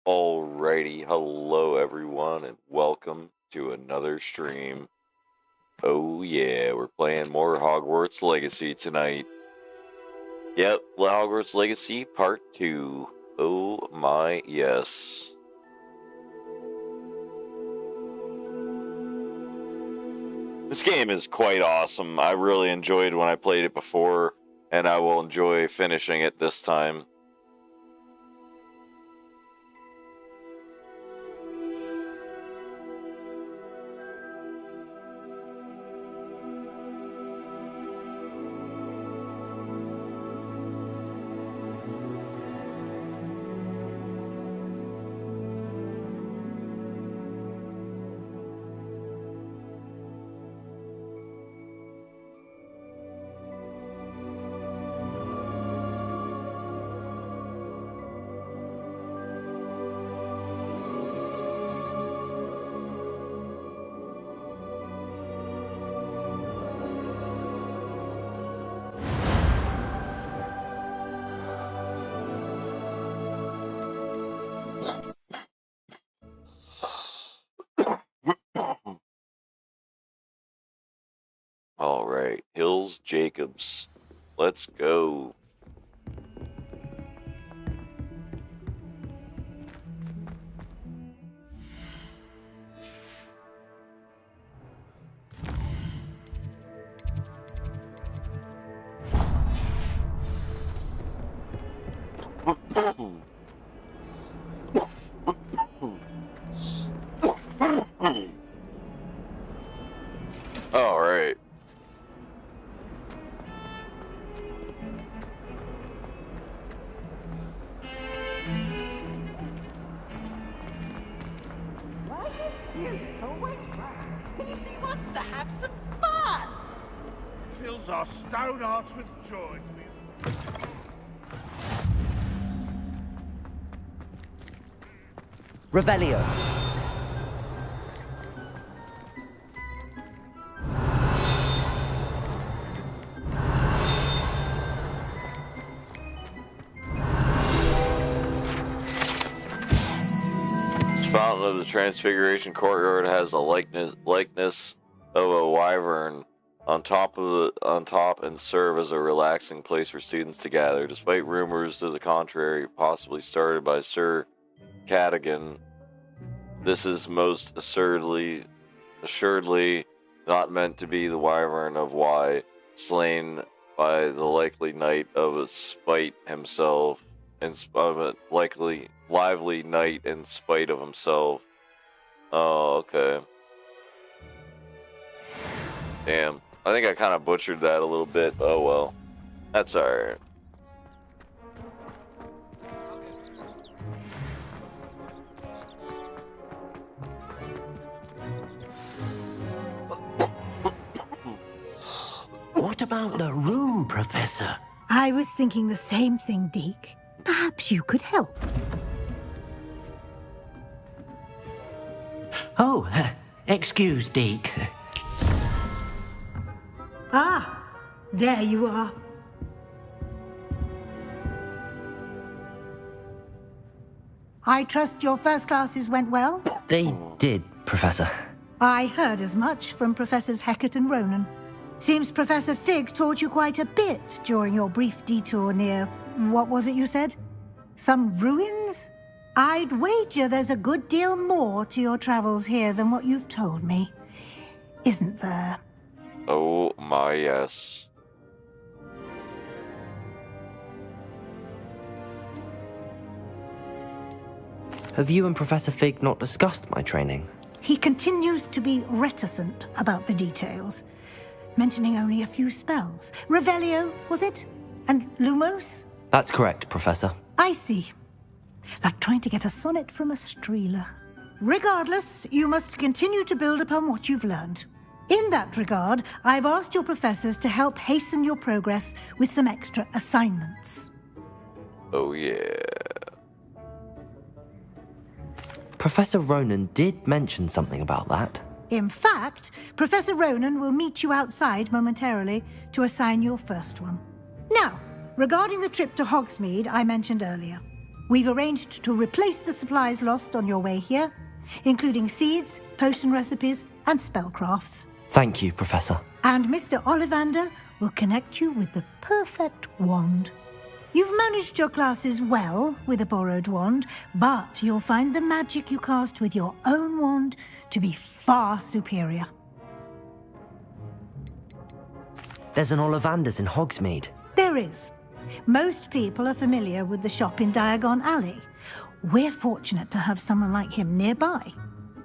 Alrighty, hello everyone, and welcome to another stream. Oh yeah, we're playing more Hogwarts Legacy tonight. Yep, Hogwarts Legacy Part 2. Oh my yes. This game is quite awesome. I really enjoyed when I played it before, and I will enjoy finishing it this time. Alright, Hills Jacobs. Let's go. Alright. Wants to have some fun. Fills our stone hearts with joy to be. Revelio. Fountain of the Transfiguration Courtyard has a likeness of a wyvern on top and serve as a relaxing place for students to gather. Despite rumors to the contrary, possibly started by Sir Cadogan, this is most assuredly not meant to be the wyvern of Y, slain by the likely knight of a spite himself, of a lively knight in spite of himself. Oh, okay. Damn. I think I kind of butchered that a little bit. Oh well. That's alright. What about the room, Professor? I was thinking the same thing, Deke. Perhaps you could help. Oh, excuse, Deke. Ah, there you are. I trust your first classes went well? They did, Professor. I heard as much from Professors Hecat and Ronan. Seems Professor Fig taught you quite a bit during your brief detour near... what was it you said? Some ruins? I'd wager there's a good deal more to your travels here than what you've told me. Isn't there? Oh my yes. Have you and Professor Fig not discussed my training? He continues to be reticent about the details, mentioning only a few spells. Revelio, was it? And Lumos? That's correct, Professor. I see. Like trying to get a sonnet from a streeler. Regardless, you must continue to build upon what you've learned. In that regard, I've asked your professors to help hasten your progress with some extra assignments. Oh yeah. Professor Ronan did mention something about that. In fact, Professor Ronan will meet you outside momentarily to assign your first one. Now, regarding the trip to Hogsmeade I mentioned earlier. We've arranged to replace the supplies lost on your way here, including seeds, potion recipes, and spellcrafts. Thank you, Professor. And Mr. Ollivander will connect you with the perfect wand. You've managed your classes well with a borrowed wand, but you'll find the magic you cast with your own wand to be far superior. There's an Ollivander's in Hogsmeade. There is. Most people are familiar with the shop in Diagon Alley. We're fortunate to have someone like him nearby.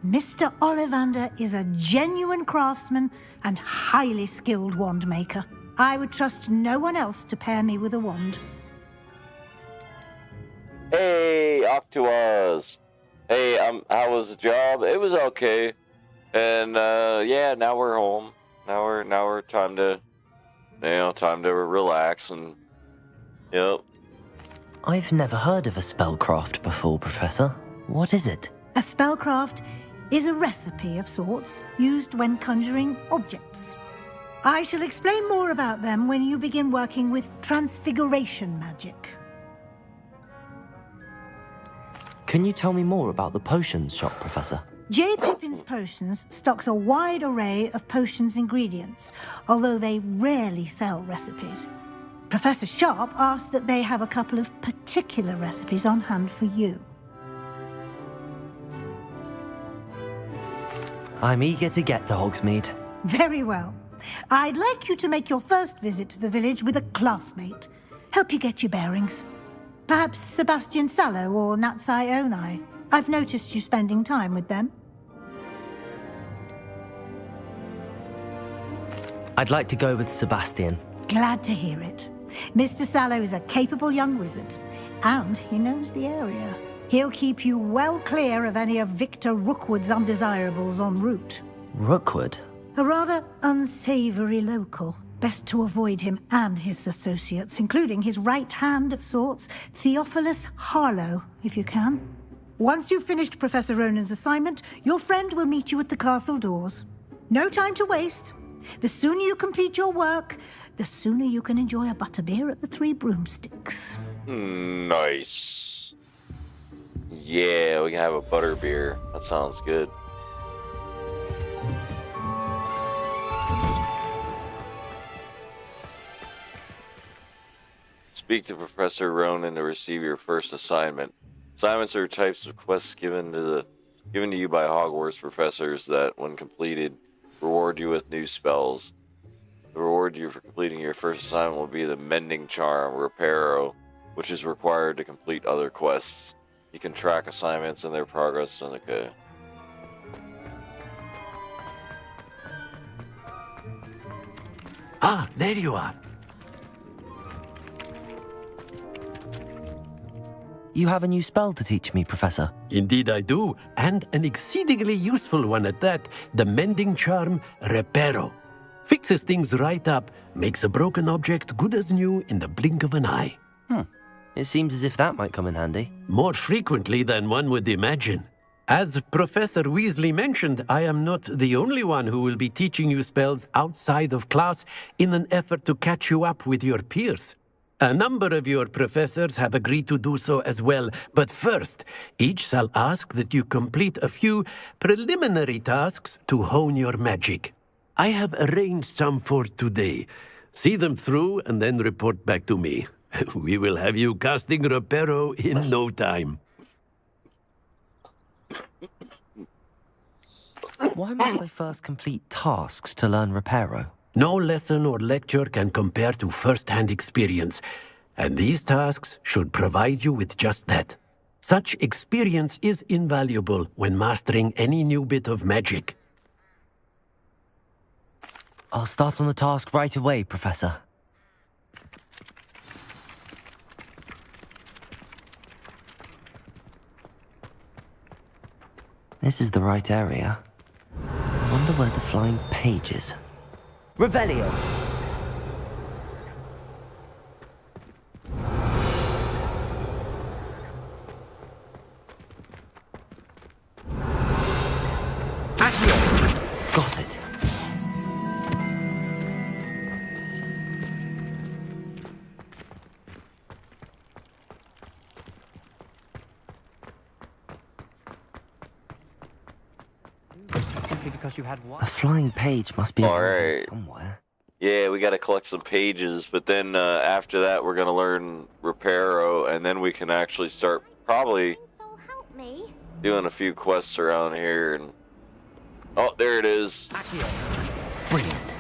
Mr. Ollivander is a genuine craftsman and highly skilled wand maker. I would trust no one else to pair me with a wand. Hey, Octuas. Hey, how was the job? It was okay. And yeah, now we're home. Now we're time to relax and yep. I've never heard of a spellcraft before, Professor. What is it? A spellcraft is a recipe of sorts used when conjuring objects. I shall explain more about them when you begin working with transfiguration magic. Can you tell me more about the potions shop, Professor? J. Pippin's Potions stocks a wide array of potions ingredients, although they rarely sell recipes. Professor Sharp asked that they have a couple of particular recipes on hand for you. I'm eager to get to Hogsmeade. Very well. I'd like you to make your first visit to the village with a classmate. Help you get your bearings. Perhaps Sebastian Sallow or Natsai Onai. I've noticed you spending time with them. I'd like to go with Sebastian. Glad to hear it. Mr. Sallow is a capable young wizard, and he knows the area. He'll keep you well clear of any of Victor Rookwood's undesirables en route. Rookwood? A rather unsavory local. Best to avoid him and his associates, including his right hand of sorts, Theophilus Harlow, if you can. Once you've finished Professor Ronan's assignment, your friend will meet you at the castle doors. No time to waste. The sooner you complete your work, the sooner you can enjoy a butterbeer at the Three Broomsticks. Nice. Yeah, we can have a butterbeer. That sounds good. Speak to Professor Ronan to receive your first assignment. Assignments are types of quests given to you by Hogwarts professors that, when completed, reward you with new spells. The reward you for completing your first assignment will be the Mending Charm, Reparo, which is required to complete other quests. You can track assignments and their progress on okay. Ah, there you are. You have a new spell to teach me, Professor. Indeed I do, and an exceedingly useful one at that, the Mending Charm Reparo. Fixes things right up, makes a broken object good as new in the blink of an eye. It seems as if that might come in handy. More frequently than one would imagine. As Professor Weasley mentioned, I am not the only one who will be teaching you spells outside of class in an effort to catch you up with your peers. A number of your professors have agreed to do so as well, but first, each shall ask that you complete a few preliminary tasks to hone your magic. I have arranged some for today. See them through and then report back to me. We will have you casting Reparo in no time. Why must I first complete tasks to learn Reparo? No lesson or lecture can compare to first-hand experience, and these tasks should provide you with just that. Such experience is invaluable when mastering any new bit of magic. I'll start on the task right away, Professor. This is the right area. Wonder where the flying page is. Revelio! Accio! Got it. because you had one. A flying page must be around somewhere. Yeah, we got to collect some pages, but then after that, we're gonna learn Reparo, and then we can actually start probably doing a few quests around here. And oh, there it is. Brilliant.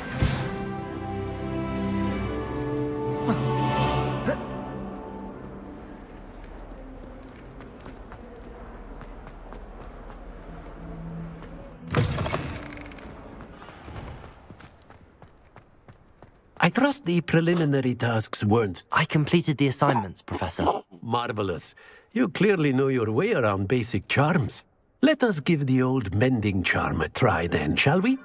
I trust the preliminary tasks weren't I completed the assignments, Professor. marvelous. You clearly know your way around basic charms. Let us give the old mending charm a try then, shall we?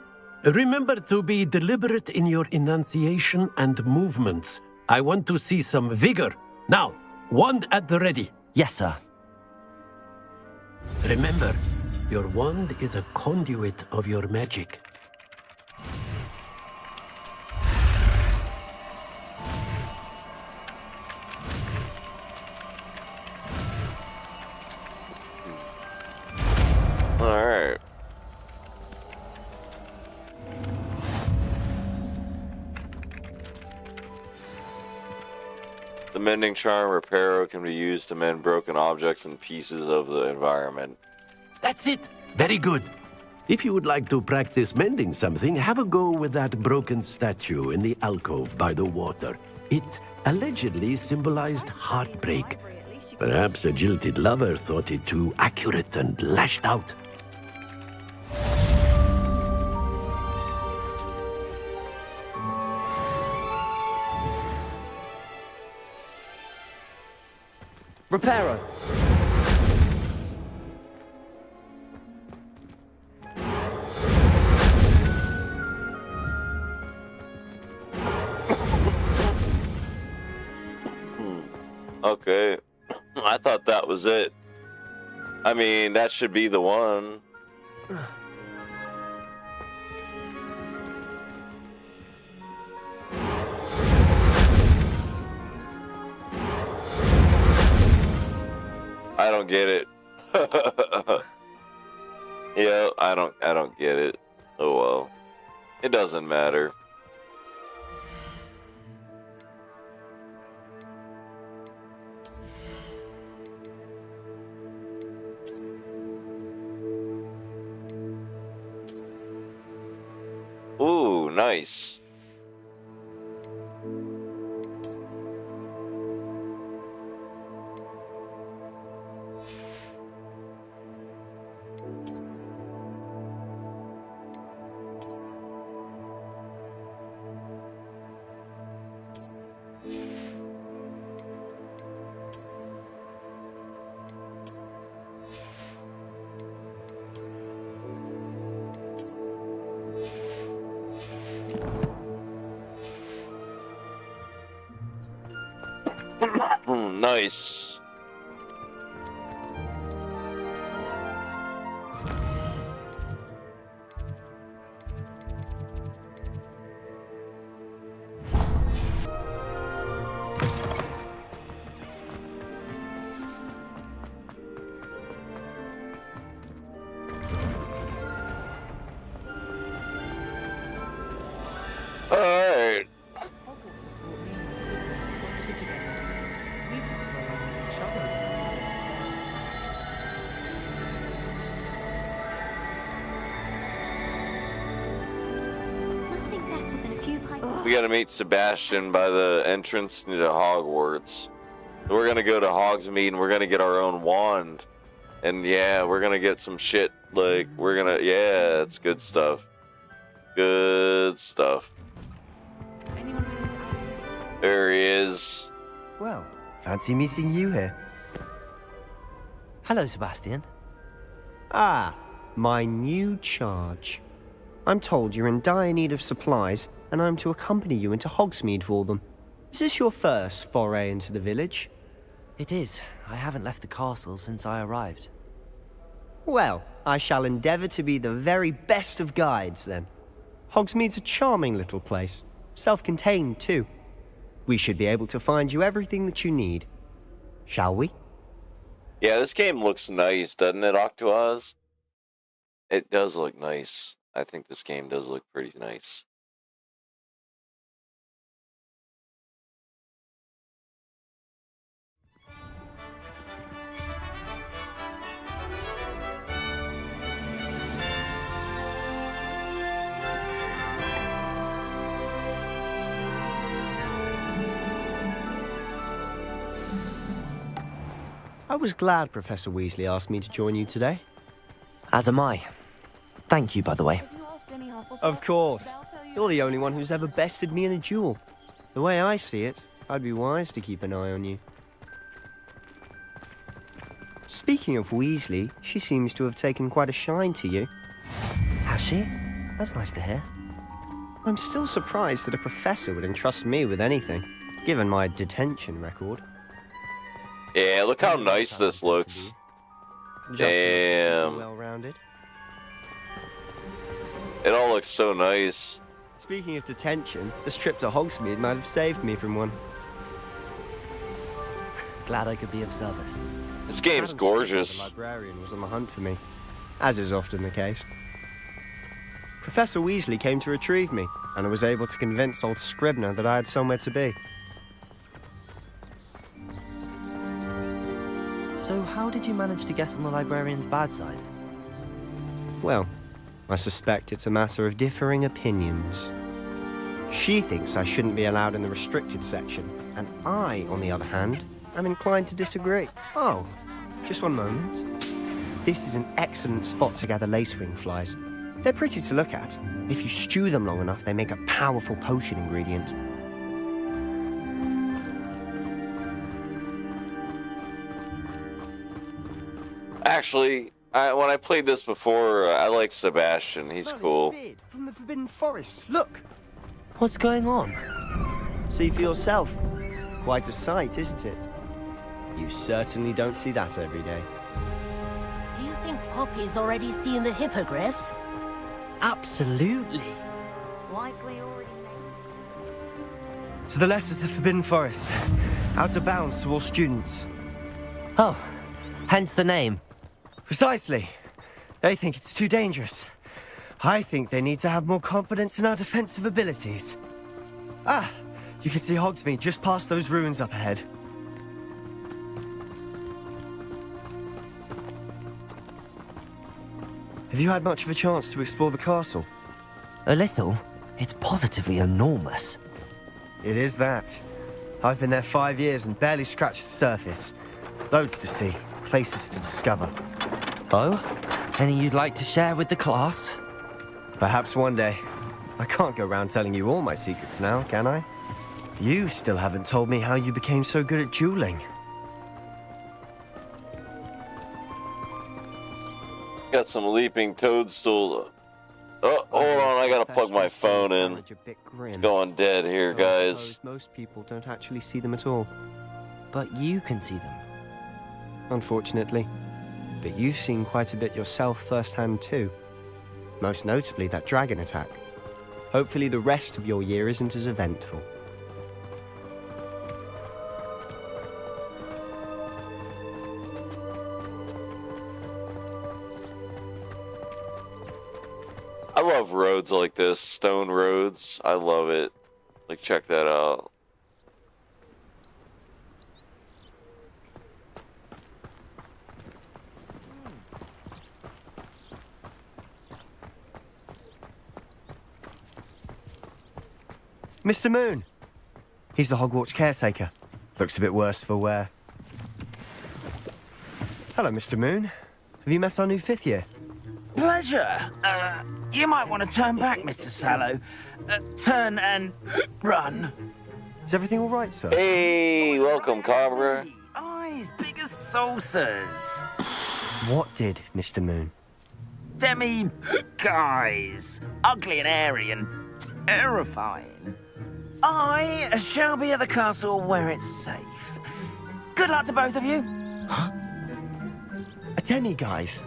Remember to be deliberate in your enunciation and movements. I want to see some vigor. Now, wand at the ready. Yes, sir. Remember, your wand is a conduit of your magic. Alright. The mending charm Reparo can be used to mend broken objects and pieces of the environment. That's it. Very good. If you would like to practice mending something, have a go with that broken statue in the alcove by the water. It allegedly symbolized heartbreak. Perhaps a jilted lover thought it too accurate and lashed out. Reparo. Okay. I thought that was it. I mean, that should be the one. I don't get it. Yeah, I don't get it. Oh well. It doesn't matter. Ooh, nice. Nice. All right. We gotta meet Sebastian by the entrance to Hogwarts. We're gonna go to Hogsmeade and we're gonna get our own wand. And yeah, we're gonna get some shit. Like, yeah, it's good stuff. Good stuff. There he is. Well, fancy meeting you here. Hello, Sebastian. Ah, my new charge. I'm told you're in dire need of supplies, and I'm to accompany you into Hogsmeade for them. Is this your first foray into the village? It is. I haven't left the castle since I arrived. Well, I shall endeavour to be the very best of guides, then. Hogsmeade's a charming little place. Self-contained, too. We should be able to find you everything that you need. Shall we? Yeah, this game looks nice, doesn't it, Octoaz? It does look nice. I think this game does look pretty nice. I was glad Professor Weasley asked me to join you today. As am I. Thank you, by the way. Of course. You're the only one who's ever bested me in a duel. The way I see it, I'd be wise to keep an eye on you. Speaking of Weasley, she seems to have taken quite a shine to you. Has she? That's nice to hear. I'm still surprised that a professor would entrust me with anything, given my detention record. Yeah, look how nice this looks. Damn. Well-rounded. It all looks so nice. Speaking of detention, this trip to Hogsmeade might have saved me from one. Glad I could be of service. This game's Adam gorgeous. The librarian was on the hunt for me, as is often the case. Professor Weasley came to retrieve me, and I was able to convince old Scribner that I had somewhere to be. So how did you manage to get on the librarian's bad side? Well, I suspect it's a matter of differing opinions. She thinks I shouldn't be allowed in the restricted section, and I, on the other hand, am inclined to disagree. Oh, just one moment. This is an excellent spot to gather lacewing flies. They're pretty to look at. If you stew them long enough, they make a powerful potion ingredient. Actually, when I played this before, I like Sebastian. He's cool. It's from the Forbidden Forest. Look! What's going on? See for yourself. Quite a sight, isn't it? You certainly don't see that every day. Do you think Poppy's already seen the hippogriffs? Absolutely. Likely already. To the left is the Forbidden Forest. Out of bounds to all students. Oh, hence the name. Precisely. They think it's too dangerous. I think they need to have more confidence in our defensive abilities. Ah, you can see Hogsmeade just past those ruins up ahead. Have you had much of a chance to explore the castle? A little. It's positively enormous. It is that. I've been there 5 years and barely scratched the surface. Loads to see, places to discover. Oh? Any you'd like to share with the class? Perhaps one day. I can't go around telling you all my secrets now, can I? You still haven't told me how you became so good at dueling. Got some leaping toadstools. Oh, hold on, I gotta plug my phone in. It's going dead here, guys. Most people don't actually see them at all. But you can see them. Unfortunately. But you've seen quite a bit yourself firsthand too. Most notably that dragon attack. Hopefully the rest of your year isn't as eventful. I love roads like this, stone roads. I love it. Like, check that out. Mr. Moon! He's the Hogwarts caretaker. Looks a bit worse for wear. Hello, Mr. Moon. Have you met our new 5th year? Pleasure. You might want to turn back, Mr. Sallow. Turn and run. Is everything all right, sir? Hey, welcome, Cobra. Eyes big as saucers. What did, Mr. Moon? Demi guys. Ugly and airy and terrifying. I shall be at the castle where it's safe. Good luck to both of you. A demi-guise?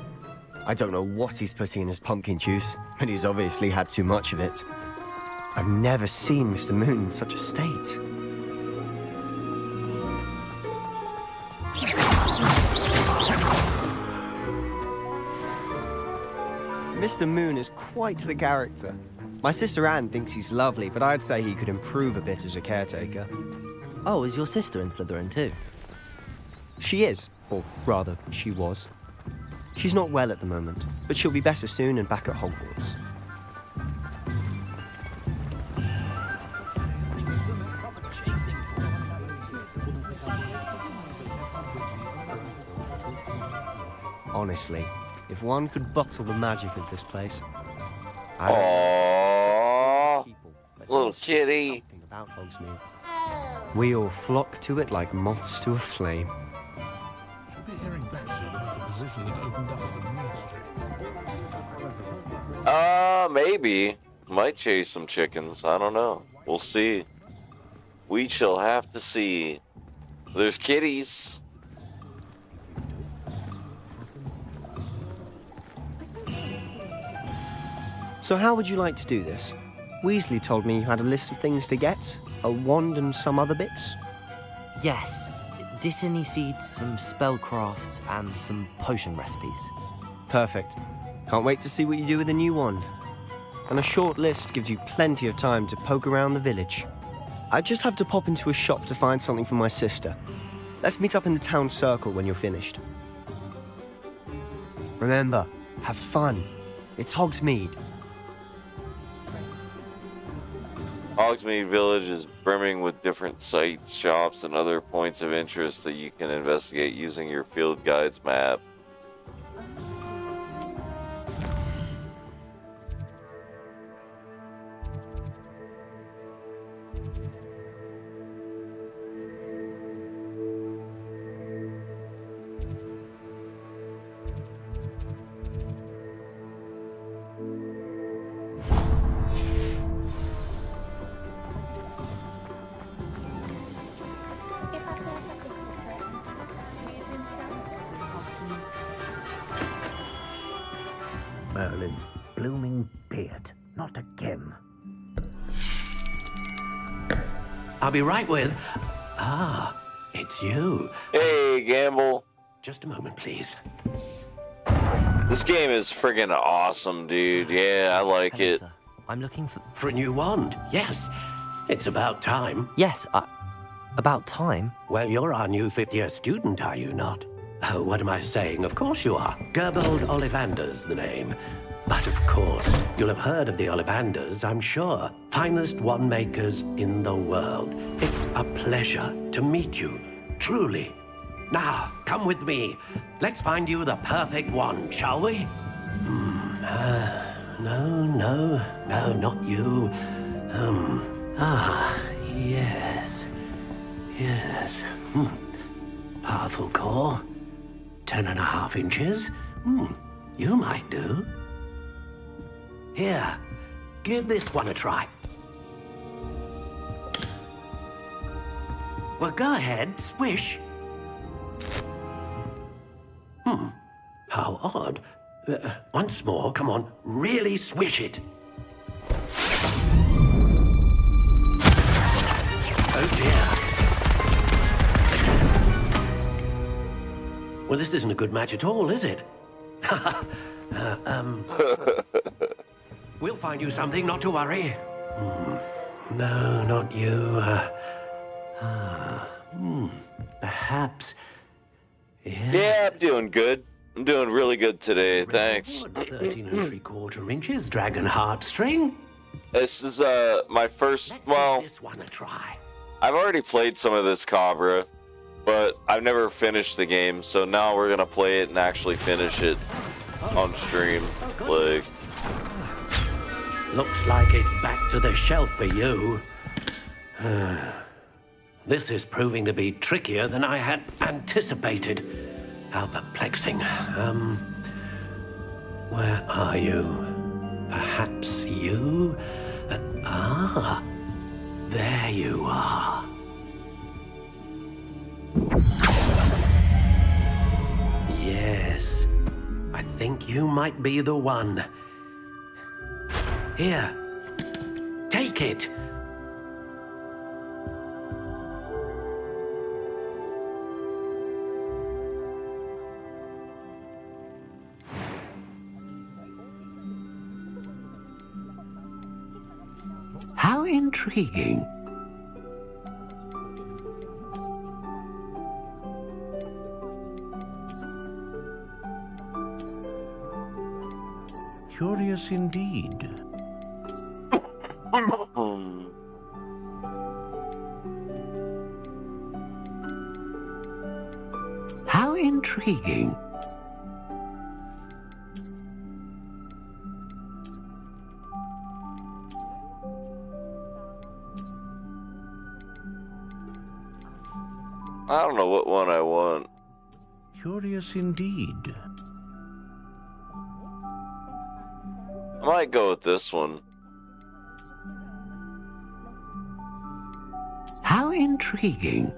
I don't know what he's putting in his pumpkin juice, but he's obviously had too much of it. I've never seen Mr. Moon in such a state. Mr. Moon is quite the character. My sister Anne thinks he's lovely, but I'd say he could improve a bit as a caretaker. Oh, is your sister in Slytherin too? She is, or rather, she was. She's not well at the moment, but she'll be better soon and back at Hogwarts. Honestly, if one could bottle the magic of this place. Aww, People, but little there's kitty. something about Hogsmeade. We all flock to it like moths to a flame. Should be hearing back soon about the position that opened up at the ministry. Maybe. Might chase some chickens. I don't know. We'll see. We shall have to see. There's kitties. So how would you like to do this? Weasley told me you had a list of things to get, a wand and some other bits. Yes. Dittany seeds, some spellcrafts, and some potion recipes. Perfect. Can't wait to see what you do with the new wand. And a short list gives you plenty of time to poke around the village. I just have to pop into a shop to find something for my sister. Let's meet up in the town circle when you're finished. Remember, have fun. It's Hogsmeade. Hogsmeade Village is brimming with different sites, shops, and other points of interest that you can investigate using your field guide's map. Merlin, blooming beard. Not again. I'll be right with... Ah, it's you. Hey, Gamble. Just a moment, please. This game is friggin' awesome, dude. Yeah, I like Hello, it. sir. I'm looking for... For a new wand, yes. It's about time. Yes, about time. Well, you're our new fifth-year student, are you not? Oh, what am I saying? Of course you are. Gerbold Ollivander's the name. But of course, you'll have heard of the Ollivanders, I'm sure. Finest wand makers in the world. It's a pleasure to meet you, truly. Now, come with me. Let's find you the perfect wand, shall we? No, not you. Yes. Powerful core. 10.5 inches. You might do. Here, give this one a try. Well, go ahead, swish. How odd. Once more, come on, really swish it. Oh dear. Well, this isn't a good match at all, is it? We'll find you something, not to worry. No, not you. Perhaps. Yeah, I'm doing good. I'm doing really good today, thanks. 13 inches, dragon heartstring. This is my first, well, This one a try. I've already played some of this Cabra, but I've never finished the game, so now we're gonna play it and actually finish it on stream. Like, Looks like it's back to the shelf for you. This is proving to be trickier than I had anticipated. How perplexing. Where are you? Perhaps you? There you are. Yes, I think you might be the one. Here, take it. How intriguing. Curious indeed. How intriguing. I don't know what one I want. Curious indeed. I might go with this one. How intriguing.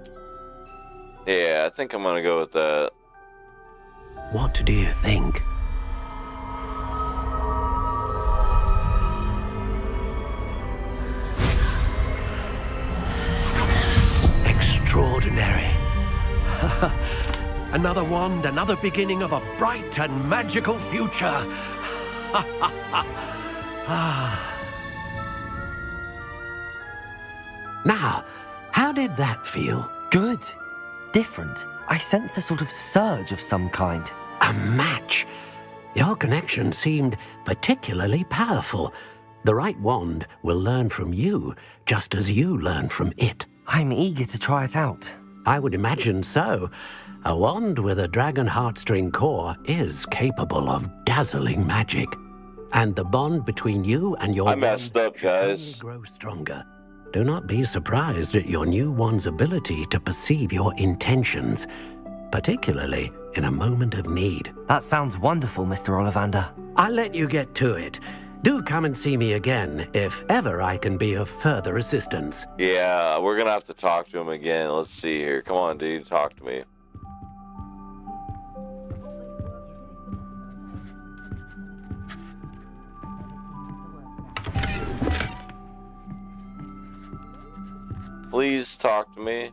Yeah, I think I'm gonna go with that. What do you think? Extraordinary. Another wand, another beginning of a bright and magical future. Now, how did that feel? Good. Different. I sensed a sort of surge of some kind. A match. Your connection seemed particularly powerful. The right wand will learn from you, just as you learn from it. I'm eager to try it out. I would imagine so. A wand with a dragon heartstring core is capable of dazzling magic. And the bond between you and your I messed up, guys. should only grow stronger. Do not be surprised at your new wand's ability to perceive your intentions, particularly in a moment of need. That sounds wonderful, Mr. Ollivander. I'll let you get to it. Do come and see me again if ever I can be of further assistance. Yeah, we're gonna have to talk to him again. Let's see here. Come on, dude, talk to me. Please talk to me.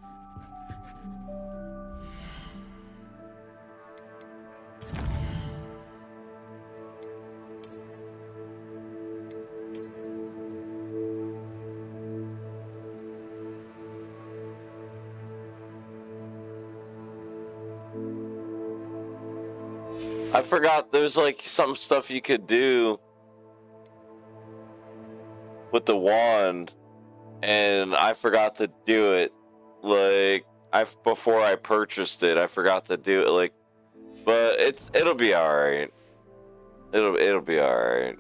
I forgot there's like some stuff you could do with the wand, and I forgot to do it. Like before I purchased it, I forgot to do it. Like, but it'll be all right. It'll be all right.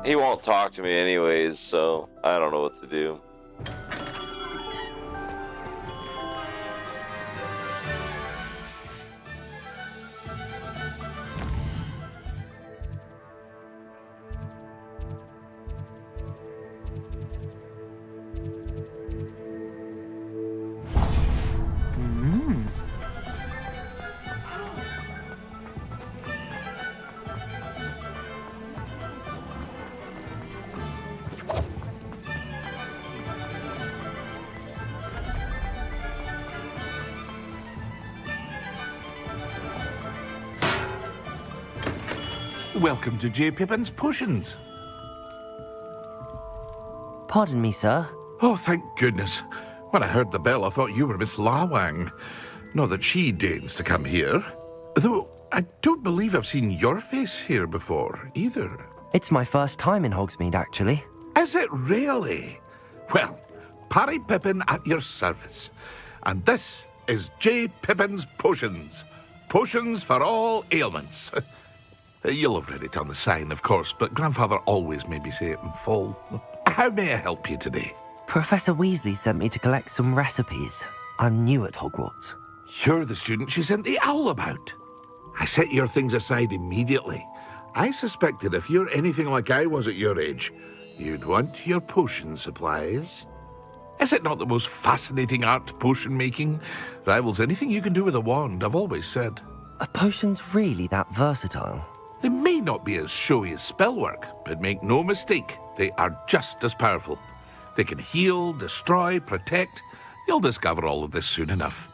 He won't talk to me anyways, so I don't know what to do. Welcome to J. Pippin's Potions. Pardon me, sir. Oh, thank goodness. When I heard the bell, I thought you were Miss Lawang. Not that she deigns to come here. Though, I don't believe I've seen your face here before, either. It's my first time in Hogsmeade, actually. Is it really? Well, Parry Pippin at your service. And this is J. Pippin's Potions. Potions for all ailments. You'll have read it on the sign, of course, but Grandfather always made me say it in full. How may I help you today? Professor Weasley sent me to collect some recipes. I'm new at Hogwarts. You're the student she sent the owl about. I set your things aside immediately. I suspected if you're anything like I was at your age, you'd want your potion supplies. Is it not the most fascinating art, potion making? Rivals anything you can do with a wand, I've always said. Are potions really that versatile? They may not be as showy as spellwork, but make no mistake, they are just as powerful. They can heal, destroy, protect. You'll discover all of this soon enough.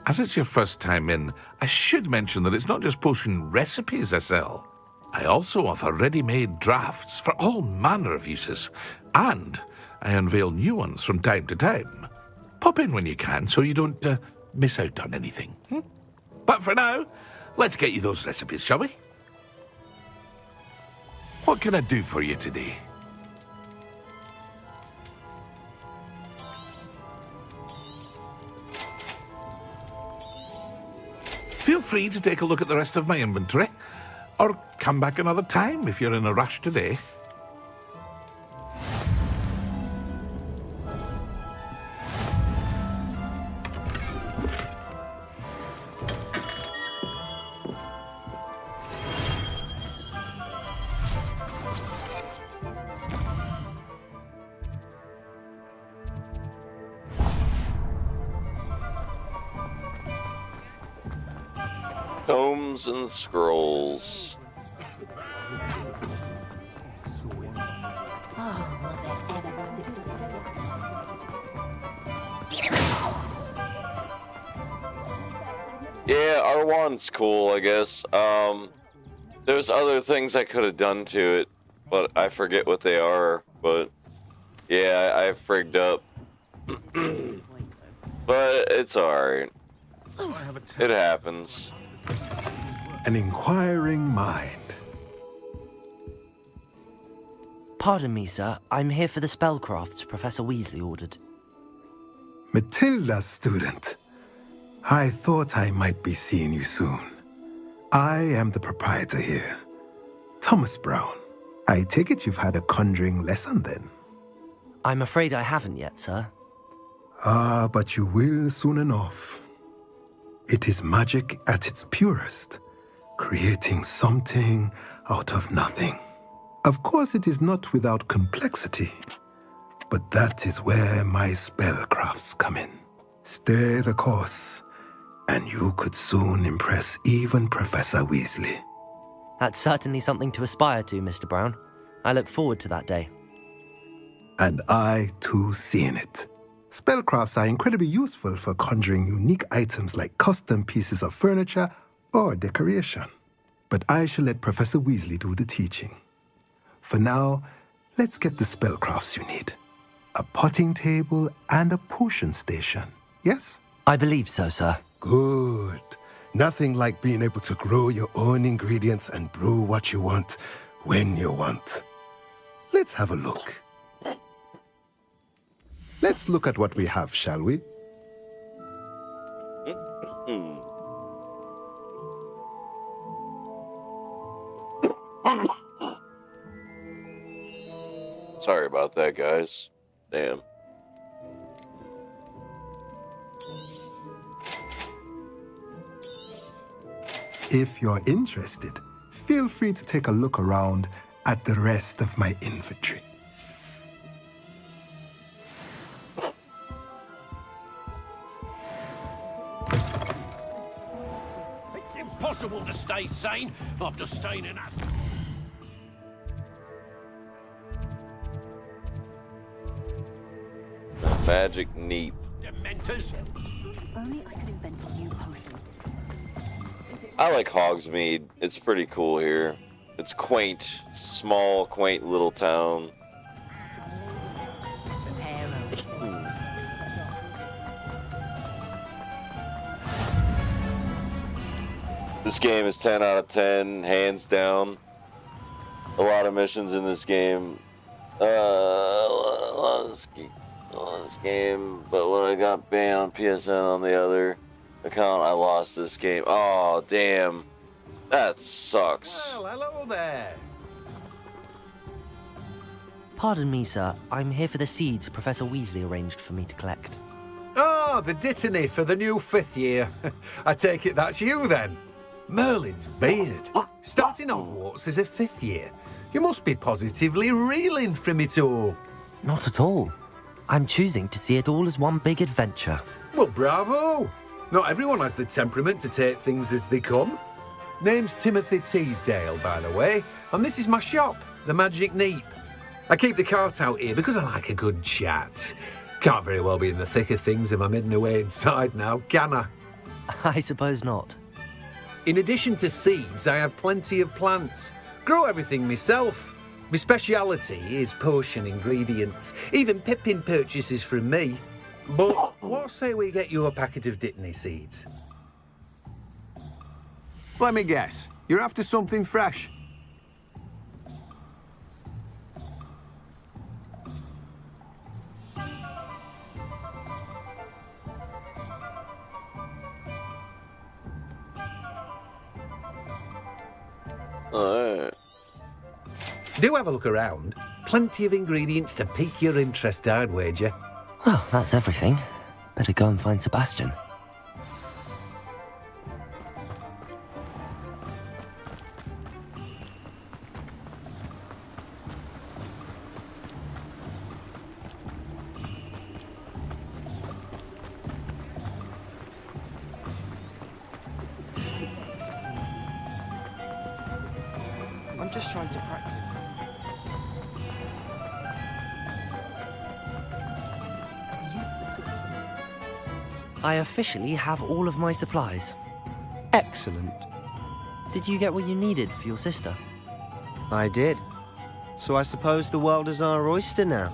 As it's your first time in, I should mention that it's not just potion recipes I sell. I also offer ready-made drafts for all manner of uses, and I unveil new ones from time to time. Pop in when you can so you don't miss out on anything. But for now, let's get you those recipes, shall we? What can I do for you today? Feel free to take a look at the rest of my inventory, or come back another time if you're in a rush today. Tomes and scrolls. Yeah, R1's cool, I guess. There's other things I could have done to it, but I forget what they are. But yeah, I frigged up. But it's alright. It happens. An inquiring mind. Pardon me, sir. I'm here for the spellcrafts Professor Weasley ordered. Matilda's student. I thought I might be seeing you soon. I am the proprietor here, Thomas Brown. I take it you've had a conjuring lesson then? I'm afraid I haven't yet, sir. Ah, but you will soon enough. It is magic at its purest, creating something out of nothing. Of course, it is not without complexity, but that is where my spellcrafts come in. Stay the course, and you could soon impress even Professor Weasley. That's certainly something to aspire to, Mr. Brown. I look forward to that day. And I, too, seeing it. Spellcrafts are incredibly useful for conjuring unique items like custom pieces of furniture or decoration. But I shall let Professor Weasley do the teaching. For now, let's get the spellcrafts you need. A potting table and a potion station, yes? I believe so, sir. Good. Nothing like being able to grow your own ingredients and brew what you want when you want. Let's have a look. Let's look at what we have, shall we? Sorry about that, guys. Damn. If you're interested, feel free to take a look around at the rest of my inventory. It's impossible to stay sane after staying in that. Magic neep. Dementors? If only I could invent a new potion. I like Hogsmeade. It's pretty cool here. It's quaint. It's a small, quaint little town. This game is 10 out of 10, hands down. A lot of missions in this game. A lot of this game, but when I got banned on PSN on the other account, I lost this game. Oh, damn. That sucks. Well, hello there. Pardon me, sir. I'm here for the seeds Professor Weasley arranged for me to collect. Oh, the dittany for the new 5th year. I take it that's you, then. Merlin's beard. Starting Hogwarts as a 5th year. You must be positively reeling from it all. Not at all. I'm choosing to see it all as one big adventure. Well, bravo. Not everyone has the temperament to take things as they come. Name's Timothy Teasdale, by the way, and this is my shop, the Magic Neep. I keep the cart out here because I like a good chat. Can't very well be in the thick of things if I'm hidden away inside now, can I? I suppose not. In addition to seeds, I have plenty of plants. Grow everything myself. My speciality is potion ingredients. Even Pippin purchases from me. But what say we get you a packet of Dittany seeds? Let me guess. You're after something fresh. Alright. Do have a look around. Plenty of ingredients to pique your interest, I'd wager. Well, that's everything. Better go and find Sebastian. I'm just trying to practice. I officially have all of my supplies. Excellent. Did you get what you needed for your sister? I did. So I suppose the world is our oyster now.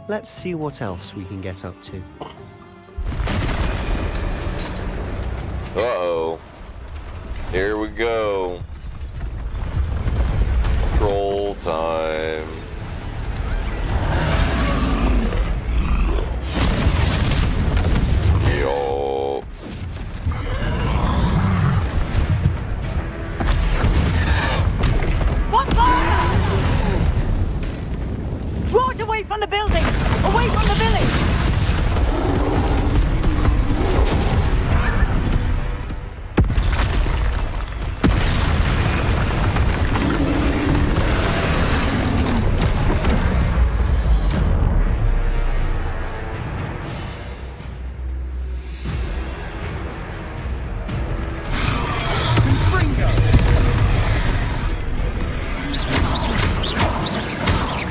Let's see what else we can get up to. Uh-oh. Here we go. Troll time. Yo. What fire? Draw it away from the building! Away from the village!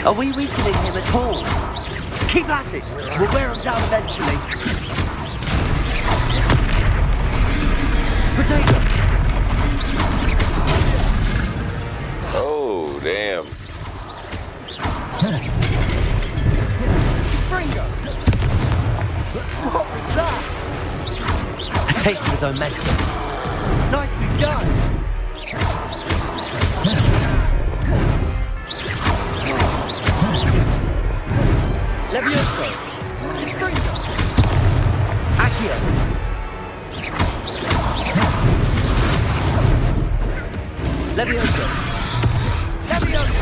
Are we weakening him at all? Keep at it! We'll wear him down eventually. Potato! Oh, damn. Fringo! What was that? A taste of his own medicine. Nicely done! Levioso! Fringo! Accio! Levioso! Levioso!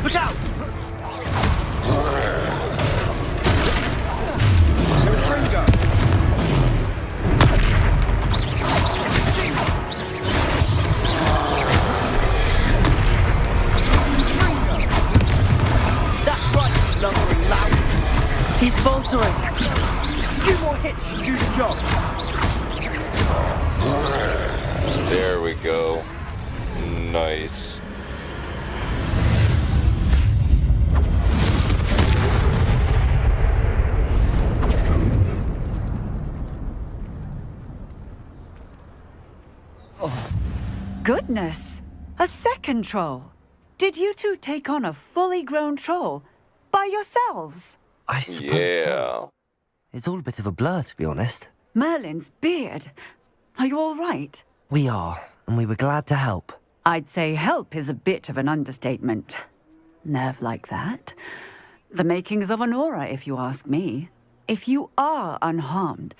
Look out! Fringo! He's faltering. Few more hits to do the job. There we go. Nice. Goodness! A second troll! Did you two take on a fully grown troll? By yourselves? I suppose Yeah. so. It's all a bit of a blur, to be honest. Merlin's beard. Are you all right? We are, and we were glad to help. I'd say help is a bit of an understatement. Nerve like that. The makings of an aura, if you ask me. If you are unharmed,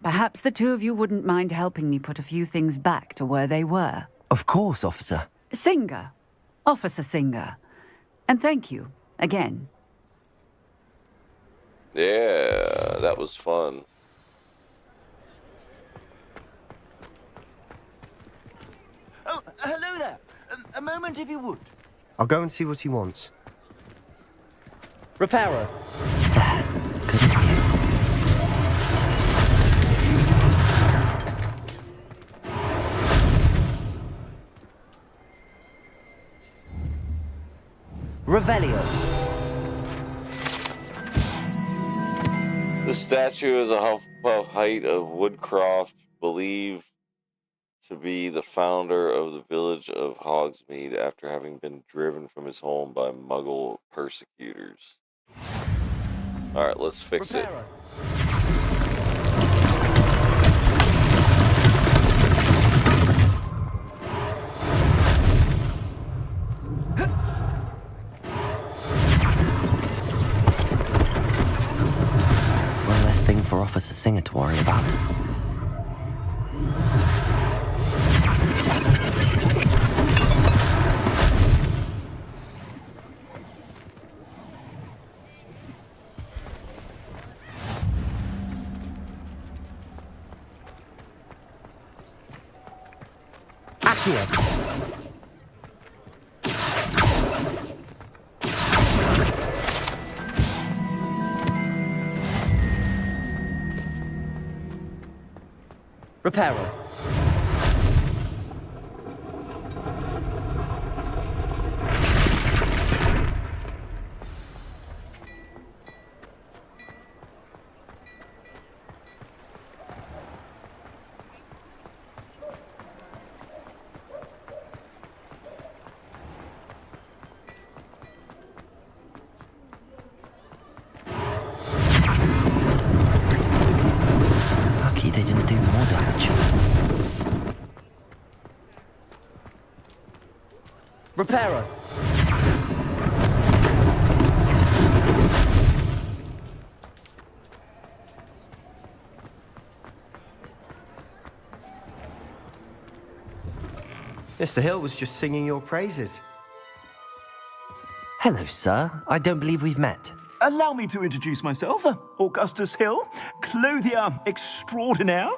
perhaps the two of you wouldn't mind helping me put a few things back to where they were. Of course, officer. Singer. Officer Singer. And thank you, again. Yeah, that was fun. Oh, hello there. A moment if you would. I'll go and see what he wants. Reparo. Good as new. Revelio. The statue is a Hufflepuff height of Woodcroft, believed to be the founder of the village of Hogsmeade after having been driven from his home by Muggle persecutors. Alright, let's fix it. One less thing for Officer Singer to worry about. Reparo. Lucky they didn't do more damage. Reparo. Mr. Hill was just singing your praises. Hello, sir. I don't believe we've met. Allow me to introduce myself, Augustus Hill, clothier extraordinaire.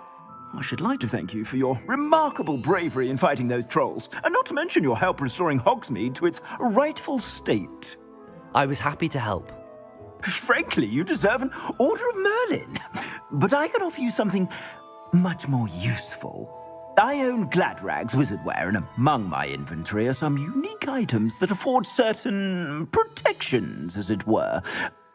I should like to thank you for your remarkable bravery in fighting those trolls, and not to mention your help restoring Hogsmeade to its rightful state. I was happy to help. Frankly, you deserve an Order of Merlin. But I can offer you something much more useful. I own Gladrag's wizardware, and among my inventory are some unique items that afford certain protections, as it were.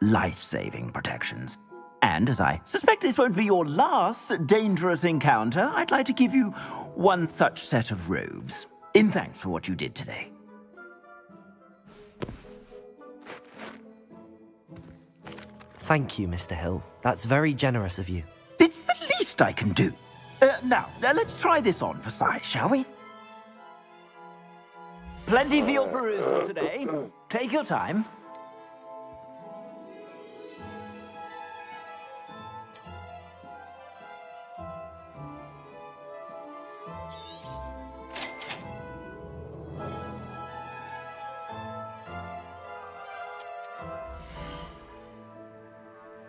Life-saving protections. And as I suspect this won't be your last dangerous encounter, I'd like to give you one such set of robes, in thanks for what you did today. Thank you, Mr. Hill. That's very generous of you. It's the least I can do. Now, let's try this on for size, shall we? Plenty for your perusal today. Take your time.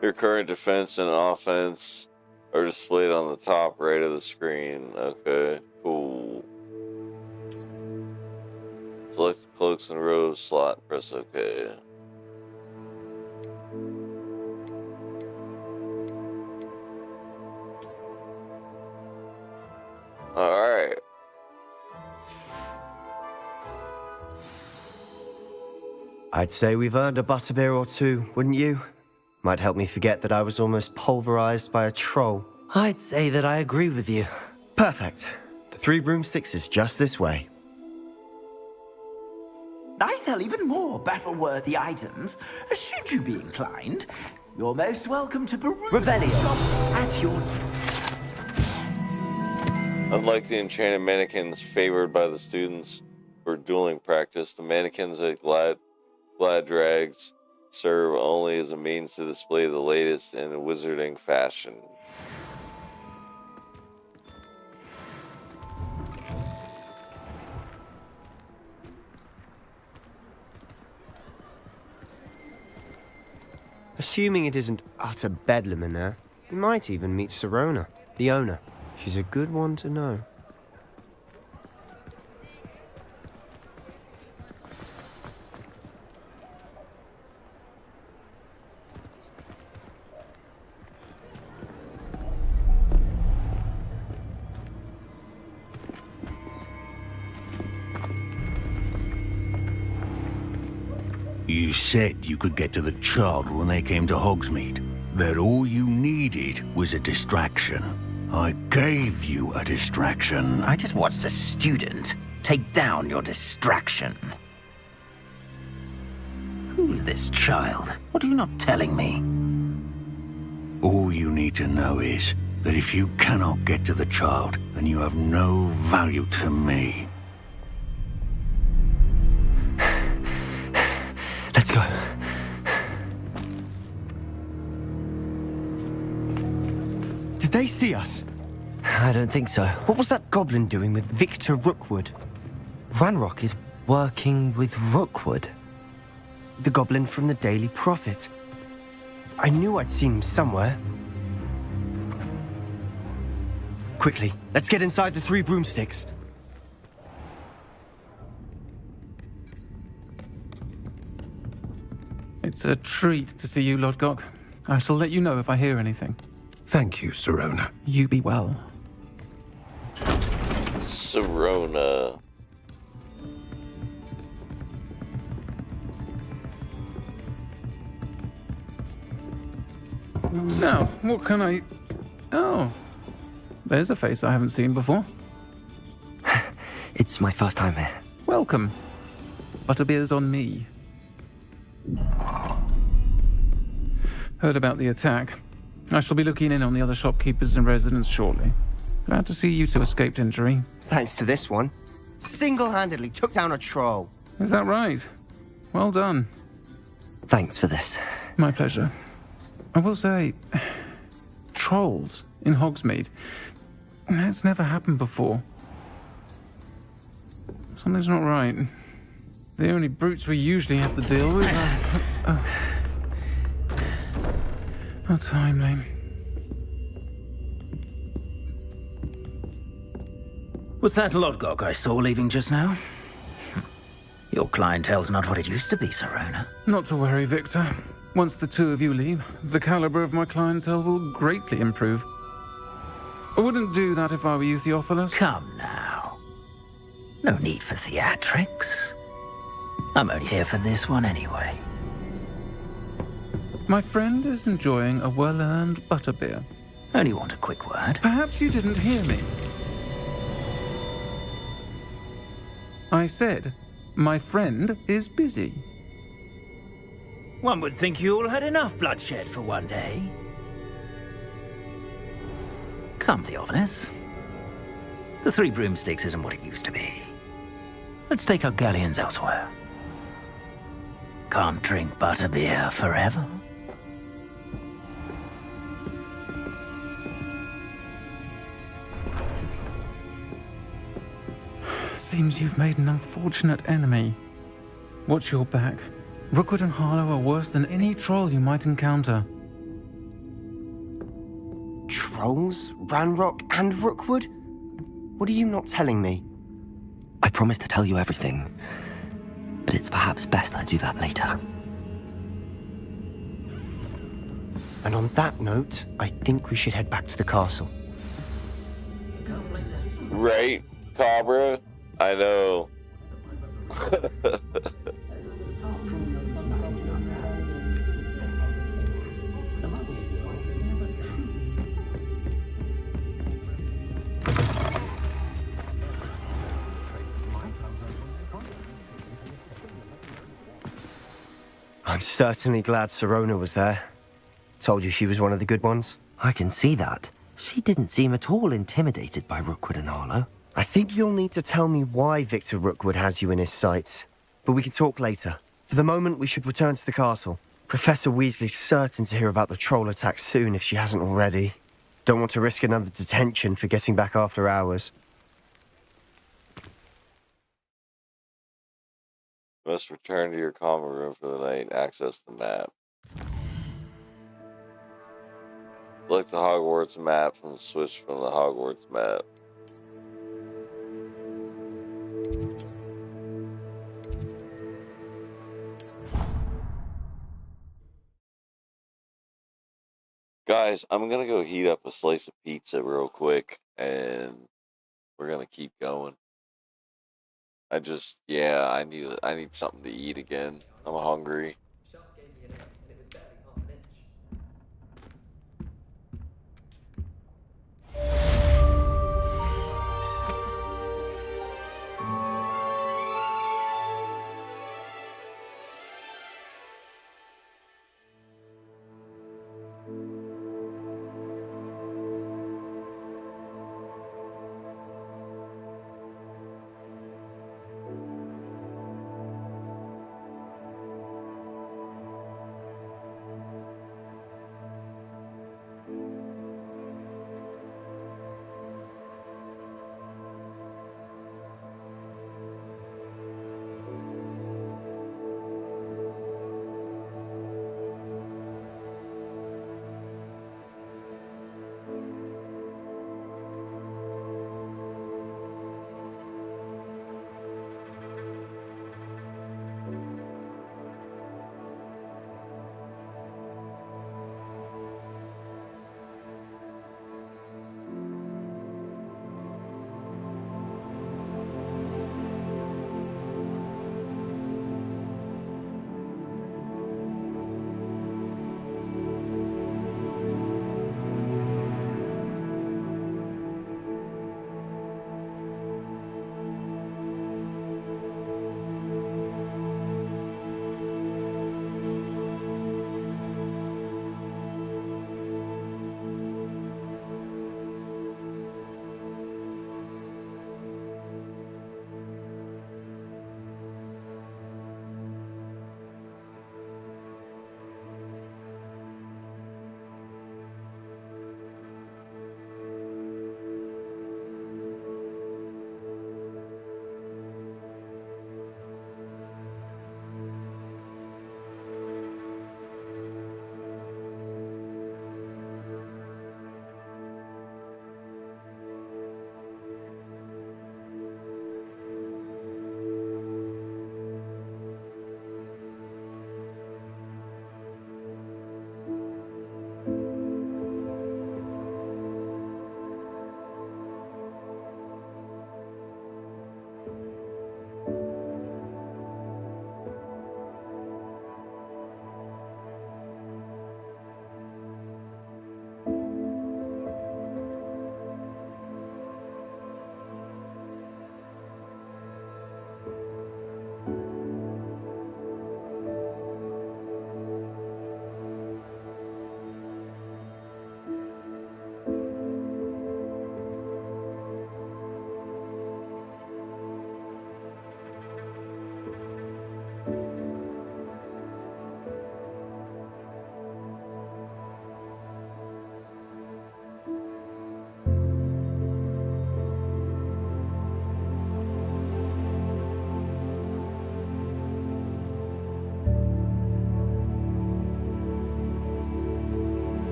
Your current defense and offense are displayed on the top right of the screen. Okay, cool. Select the cloaks and robes slot and press OK. Alright. I'd say we've earned a butterbeer or two, wouldn't you? Might help me forget that I was almost pulverized by a troll. I'd say that I agree with you. Perfect. The 3 broomsticks is just this way. I sell even more battle-worthy items. Should you be inclined, you're most welcome to peruse the shop at your... Unlike the enchanted mannequins favored by the students for dueling practice, the mannequins at Gladrag's serve only as a means to display the latest in wizarding fashion. Assuming it isn't utter bedlam in there, we might even meet Sirona, the owner. She's a good one to know. You said you could get to the child when they came to Hogsmeade. That all you needed was a distraction. I gave you a distraction. I just watched a student take down your distraction. Who's this child? What are you not telling me? All you need to know is that if you cannot get to the child, then you have no value to me. Let's go. Did they see us? I don't think so. What was that goblin doing with Victor Rookwood? Ranrock is working with Rookwood. The goblin from the Daily Prophet. I knew I'd seen him somewhere. Quickly, let's get inside the 3 broomsticks. It's a treat to see you, Lodgok. I shall let you know if I hear anything. Thank you, Sirona. You be well. Sirona. Now, what can I... Oh, there's a face I haven't seen before. It's my first time here. Welcome. Butterbeer's on me. Heard about the attack. I shall be looking in on the other shopkeepers and residents shortly. Glad to see you two escaped injury. Thanks to this one. Single-handedly took down a troll. Is that right? Well done. Thanks for this. My pleasure. I will say, trolls in Hogsmeade. That's never happened before. Something's not right. The only brutes we usually have to deal with are... How timely. Was that Lodgok I saw leaving just now? Your clientele's not what it used to be, Sirona. Not to worry, Victor. Once the two of you leave, the caliber of my clientele will greatly improve. I wouldn't do that if I were you, Theophilus. Come now. No need for theatrics. I'm only here for this one anyway. My friend is enjoying a well-earned butterbeer. Only want a quick word. Perhaps you didn't hear me. I said, my friend is busy. One would think you all had enough bloodshed for one day. Come, Theophilus. The 3 broomsticks isn't what it used to be. Let's take our galleons elsewhere. Can't drink butterbeer forever. Seems you've made an unfortunate enemy. Watch your back. Rookwood and Harlow are worse than any troll you might encounter. Trolls? Ranrock and Rookwood? What are you not telling me? I promised to tell you everything, but it's perhaps best I do that later. And on that note, I think we should head back to the castle. Right, Cabra? I know. I'm certainly glad Sirona was there. Told you she was one of the good ones. I can see that. She didn't seem at all intimidated by Rookwood and Harlow. I think you'll need to tell me why Victor Rookwood has you in his sights. But we can talk later. For the moment, we should return to the castle. Professor Weasley's certain to hear about the troll attack soon if she hasn't already. Don't want to risk another detention for getting back after hours. Must return to your common room for the night. Access the map. Select the Hogwarts map from the switch from the Hogwarts map. Guys, I'm gonna go heat up a slice of pizza real quick, and we're gonna keep going. I need something to eat again. I'm hungry.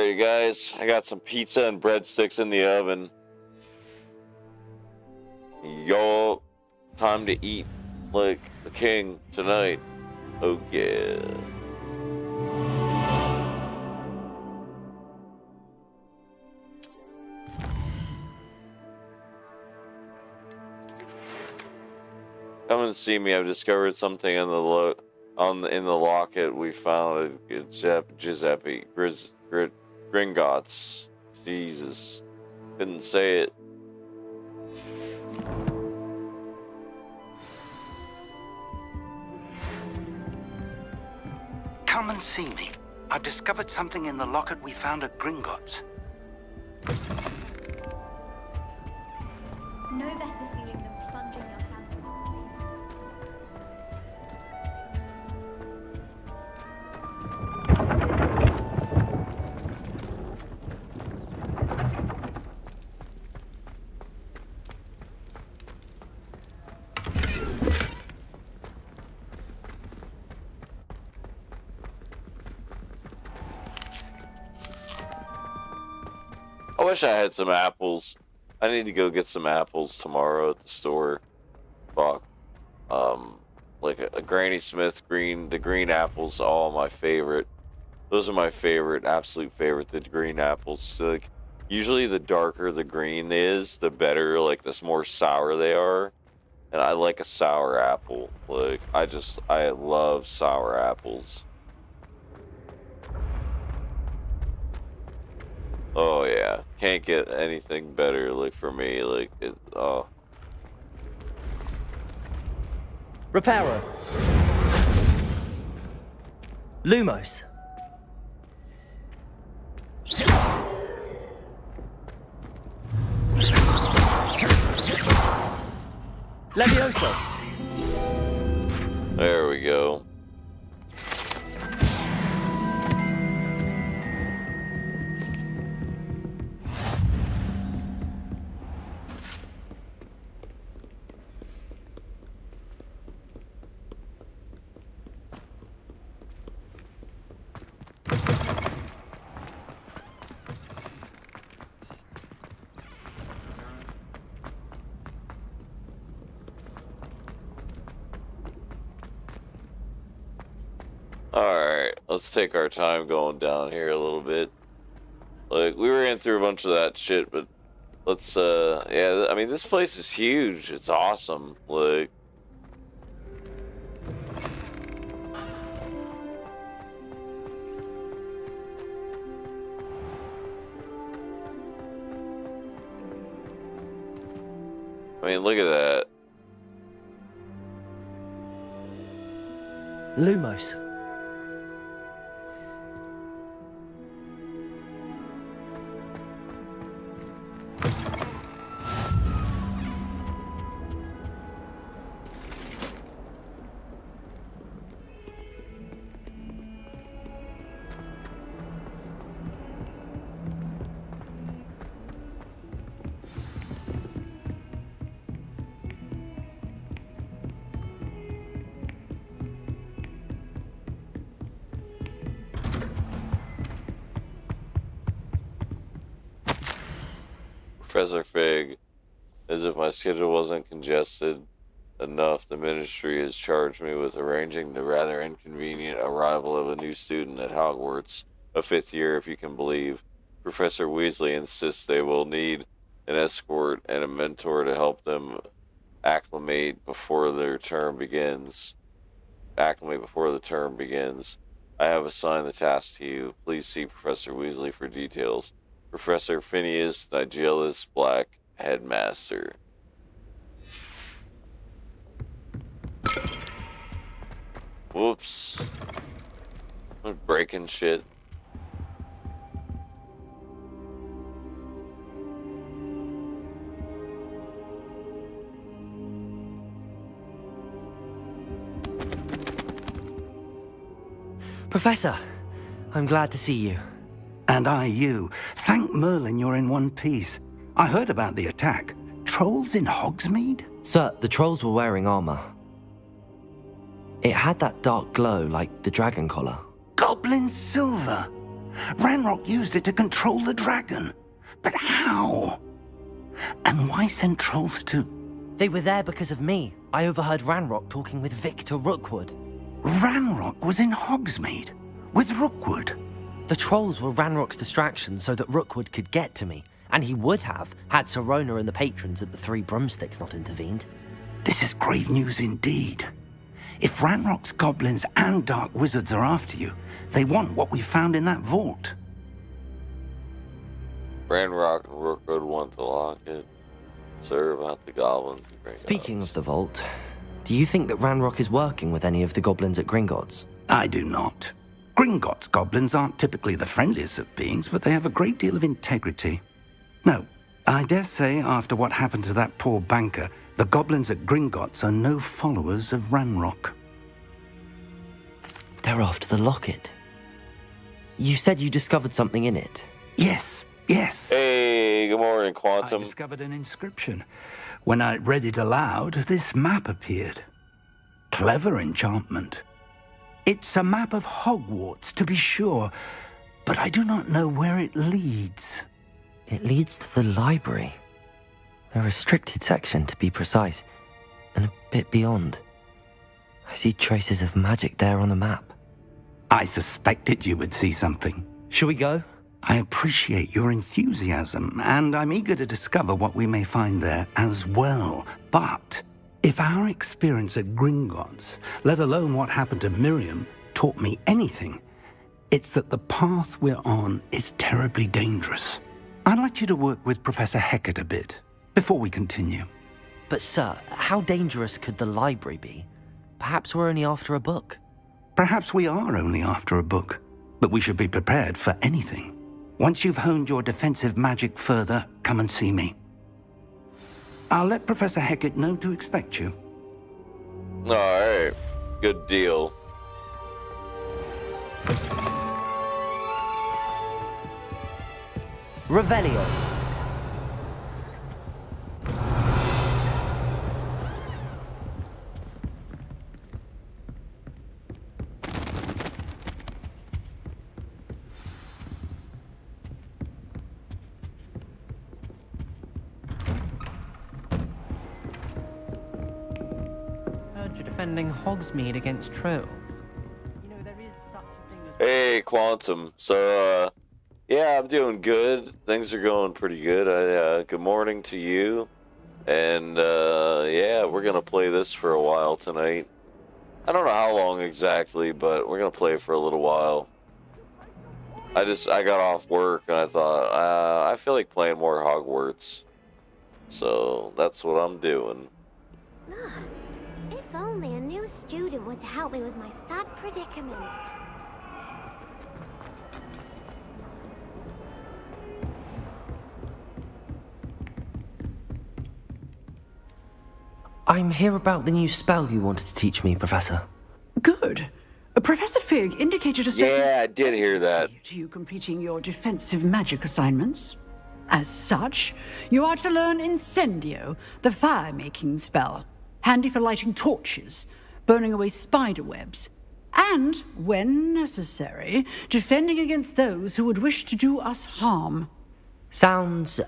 Alright, guys. I got some pizza and breadsticks in the oven. Yo, time to eat like a king tonight. Oh, yeah. Come and see me. I've discovered something in the in the locket we found at Giuseppe Gringotts. Jesus, couldn't say it. Come and see me. I've discovered something in the locket we found at Gringotts. No better feeling than plunging your hand. I wish I had some apples. I need to go get some apples tomorrow at the store. Fuck. Like a Granny Smith the green apples, all my favorite. Those are my favorite, absolute favorite, the green apples. So, like, usually the darker the green is, the better, like, the more sour they are. And I like a sour apple. Like, I love sour apples. Oh yeah, can't get anything better, like, for me, like, oh. Reparo. Lumos. Levioso. There we go. Alright, let's take our time going down here a little bit. Like, we ran through a bunch of that shit, but let's, yeah, I mean, this place is huge. It's awesome. Like, I mean, look at that. Lumos. Professor Fig, as if my schedule wasn't congested enough, the ministry has charged me with arranging the rather inconvenient arrival of a new student at Hogwarts, a 5th year if you can believe. Professor Weasley insists they will need an escort and a mentor to help them acclimate before the term begins. I have assigned the task to you. Please see Professor Weasley for details. Professor Phineas Nigellus Black, Headmaster. Whoops. I'm breaking shit. Professor, I'm glad to see you. And I you. Thank Merlin you're in one piece. I heard about the attack. Trolls in Hogsmeade? Sir, the trolls were wearing armor. It had that dark glow like the dragon collar. Goblin silver. Ranrock used it to control the dragon. But how? And why send trolls to... They were there because of me. I overheard Ranrock talking with Victor Rookwood. Ranrock was in Hogsmeade with Rookwood. The trolls were Ranrock's distraction so that Rookwood could get to me, and he would have had Sirona and the patrons at the Three Broomsticks not intervened. This is grave news indeed. If Ranrock's goblins and dark wizards are after you, they want what we found in that vault. Ranrock and Rookwood want to lock it. Serve out the goblins. Speaking of the vault, do you think that Ranrock is working with any of the goblins at Gringotts? I do not. Gringotts goblins aren't typically the friendliest of beings, but they have a great deal of integrity. No, I dare say after what happened to that poor banker, the goblins at Gringotts are no followers of Ranrock. They're after the locket. You said you discovered something in it. Yes. Hey, good morning, Quantum. I discovered an inscription. When I read it aloud, this map appeared. Clever enchantment. It's a map of Hogwarts, to be sure, but I do not know where it leads. It leads to the library. The restricted section, to be precise, and a bit beyond. I see traces of magic there on the map. I suspected you would see something. Shall we go? I appreciate your enthusiasm, and I'm eager to discover what we may find there as well. But if our experience at Gringotts, let alone what happened to Miriam, taught me anything, it's that the path we're on is terribly dangerous. I'd like you to work with Professor Hecat a bit before we continue. But sir, how dangerous could the library be? Perhaps we're only after a book. Perhaps we are only after a book, but we should be prepared for anything. Once you've honed your defensive magic further, come and see me. I'll let Professor Hecat know to expect you. Alright, good deal. Revelio. Defending Hogsmeade against trolls. You know, there is such a thing as... Hey, Quantum. So, yeah, I'm doing good. Things are going pretty good. Good morning to you. And, yeah, we're gonna play this for a while tonight. I don't know how long exactly, but we're gonna play it for a little while. I got off work and I thought, I feel like playing more Hogwarts. So, that's what I'm doing. If only a new student were to help me with my sad predicament. I'm here about the new spell you wanted to teach me, Professor. Good. Professor Fig indicated a certain... Yeah, I did hear that. ...to you completing your defensive magic assignments. As such, you are to learn Incendio, the fire-making spell. Handy for lighting torches, burning away spider webs, and, when necessary, defending against those who would wish to do us harm. Sounds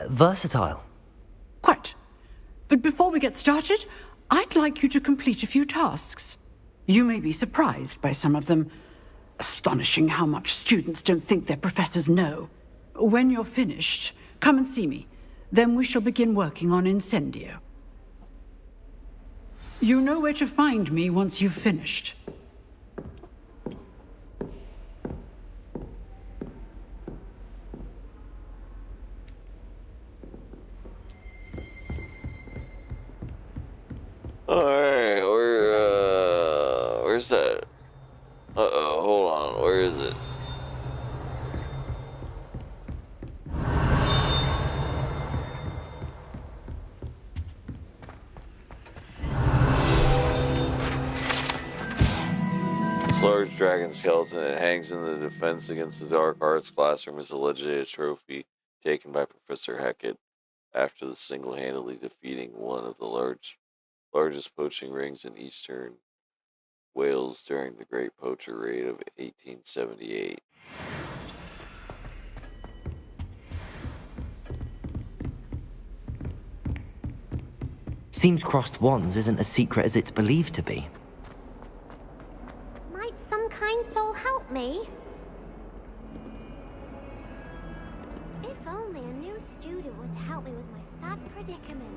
versatile. Quite. But before we get started, I'd like you to complete a few tasks. You may be surprised by some of them. Astonishing how much students don't think their professors know. When you're finished, come and see me. Then we shall begin working on Incendio. You know where to find me once you've finished. Alright, where's that? Uh-oh, hold on, where is it? This large dragon skeleton that hangs in the defense against the dark arts classroom is allegedly a trophy taken by Professor Hecat after the single-handedly defeating one of the largest poaching rings in eastern Wales during the Great Poacher Raid of 1878. Seems crossed wands isn't as secret as it's believed to be. Might some kind soul help me? If only a new student would help me with my sad predicament.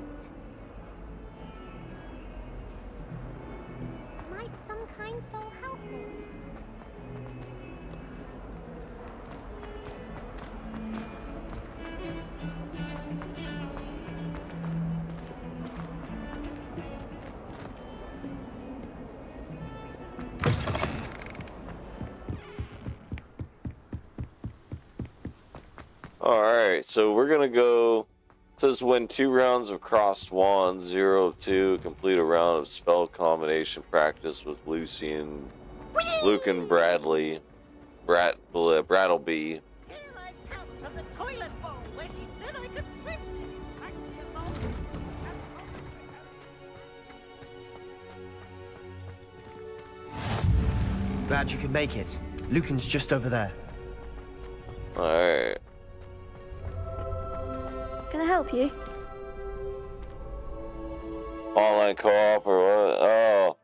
Might some kind soul help me? Alright, so we're gonna go. It says win 2 rounds of crossed wands, 0 of 2, complete a round of spell combination practice with Lucian, Luke and Bradley, Brattleby. From the toilet bowl where she said I could swim. Glad you could make it. Lucan's just over there. Alright. Can I help you? Online co-op or what? Oh.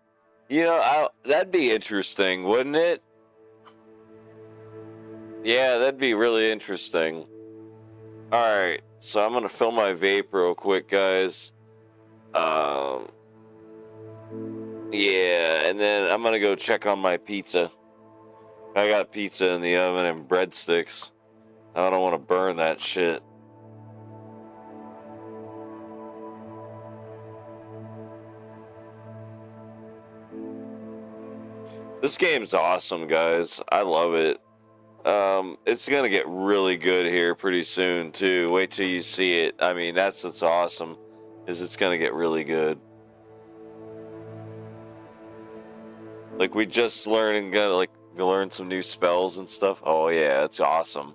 You know, that'd be interesting, wouldn't it? Yeah, that'd be really interesting. Alright, so I'm gonna fill my vape real quick, guys. Yeah, and then I'm gonna go check on my pizza. I got pizza in the oven and breadsticks. I don't want to burn that shit. This game's awesome, guys. I love it. It's gonna get really good here pretty soon too. Wait till you see it. I mean, that's what's awesome, is it's gonna get really good. Like, we just learned and got like learn some new spells and stuff. Oh yeah, it's awesome.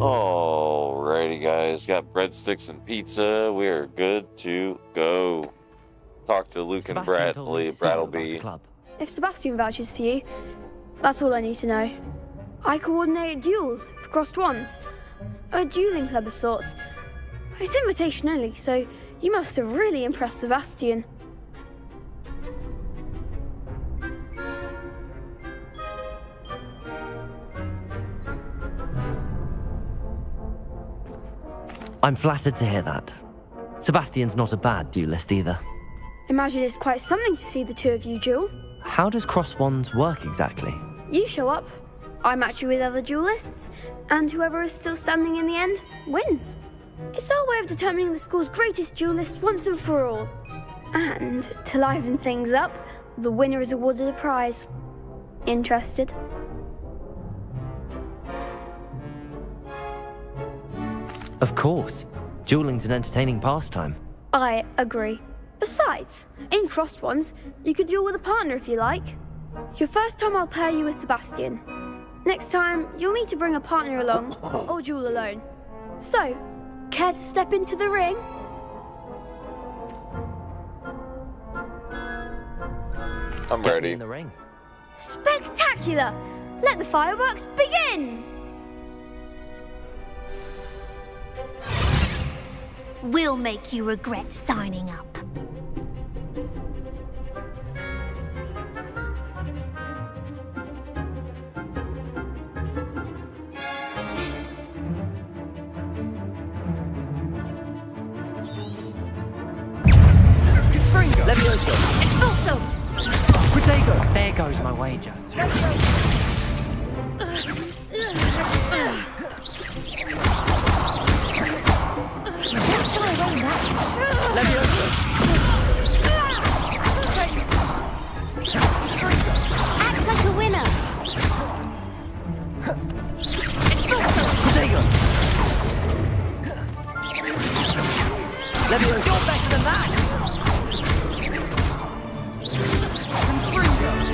Alrighty, guys, got breadsticks and pizza. We are good to go. Talk to Luke and Brattleby. If Sebastian vouches for you, that's all I need to know. I coordinate duels for crossed wands. A dueling club of sorts. It's invitation only, so you must have really impressed Sebastian. I'm flattered to hear that. Sebastian's not a bad duelist either. Imagine it's quite something to see the two of you duel. How does cross wands work exactly? You show up, I match you with other duelists, and whoever is still standing in the end wins. It's our way of determining the school's greatest duelist once and for all. And to liven things up, the winner is awarded a prize. Interested? Of course. Dueling's an entertaining pastime. I agree. Besides, in crossed ones, you can duel with a partner if you like. Your first time I'll pair you with Sebastian. Next time, you'll need to bring a partner along, or duel alone. So, care to step into the ring? I'm Get ready. me in the ring. Spectacular! Let the fireworks begin! We'll make you regret signing up. Levioso! Expulso! Protego! There goes my wager. Levioso! Act like a winner. Protego! Levioso! You're better than that!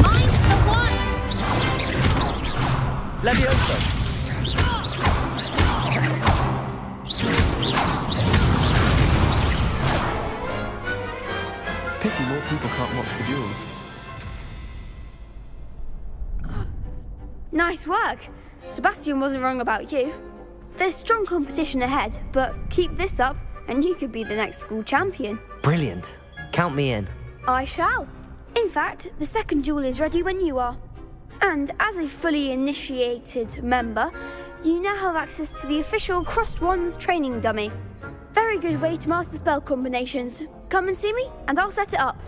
I'm the one. Levioso! Pity more people can't watch the duels. Nice work. Sebastian wasn't wrong about you. There's strong competition ahead, but keep this up and you could be the next school champion. Brilliant. Count me in. I shall. In fact, the second duel is ready when you are. And as a fully initiated member, you now have access to the official Crossed Wands training dummy. Very good way to master spell combinations. Come and see me, and I'll set it up.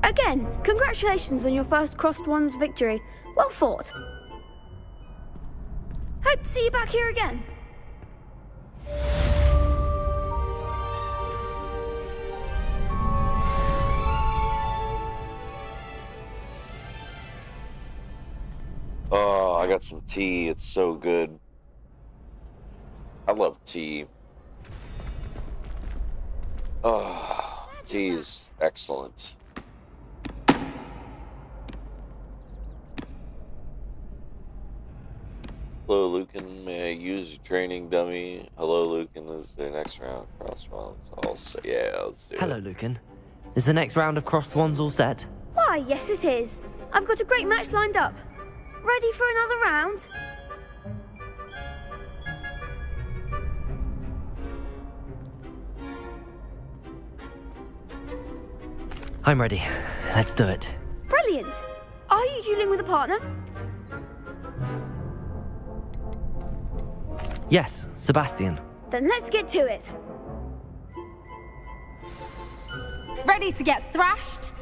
Again, congratulations on your first Crossed Wands victory. Well fought. Hope to see you back here again. Oh, I got some tea. It's so good. I love tea. Oh, tea is excellent. Hello, Lucan. May I use your training dummy? Hello, Lucan. Is there next round? Cross rounds. I'll say, yeah, let's do it. Hello, Lucan. Is the next round of crossed wands all set? Why, yes it is. I've got a great match lined up. Ready for another round? I'm ready. Let's do it. Brilliant. Are you dueling with a partner? Yes, Sebastian. Then let's get to it. Ready to get thrashed?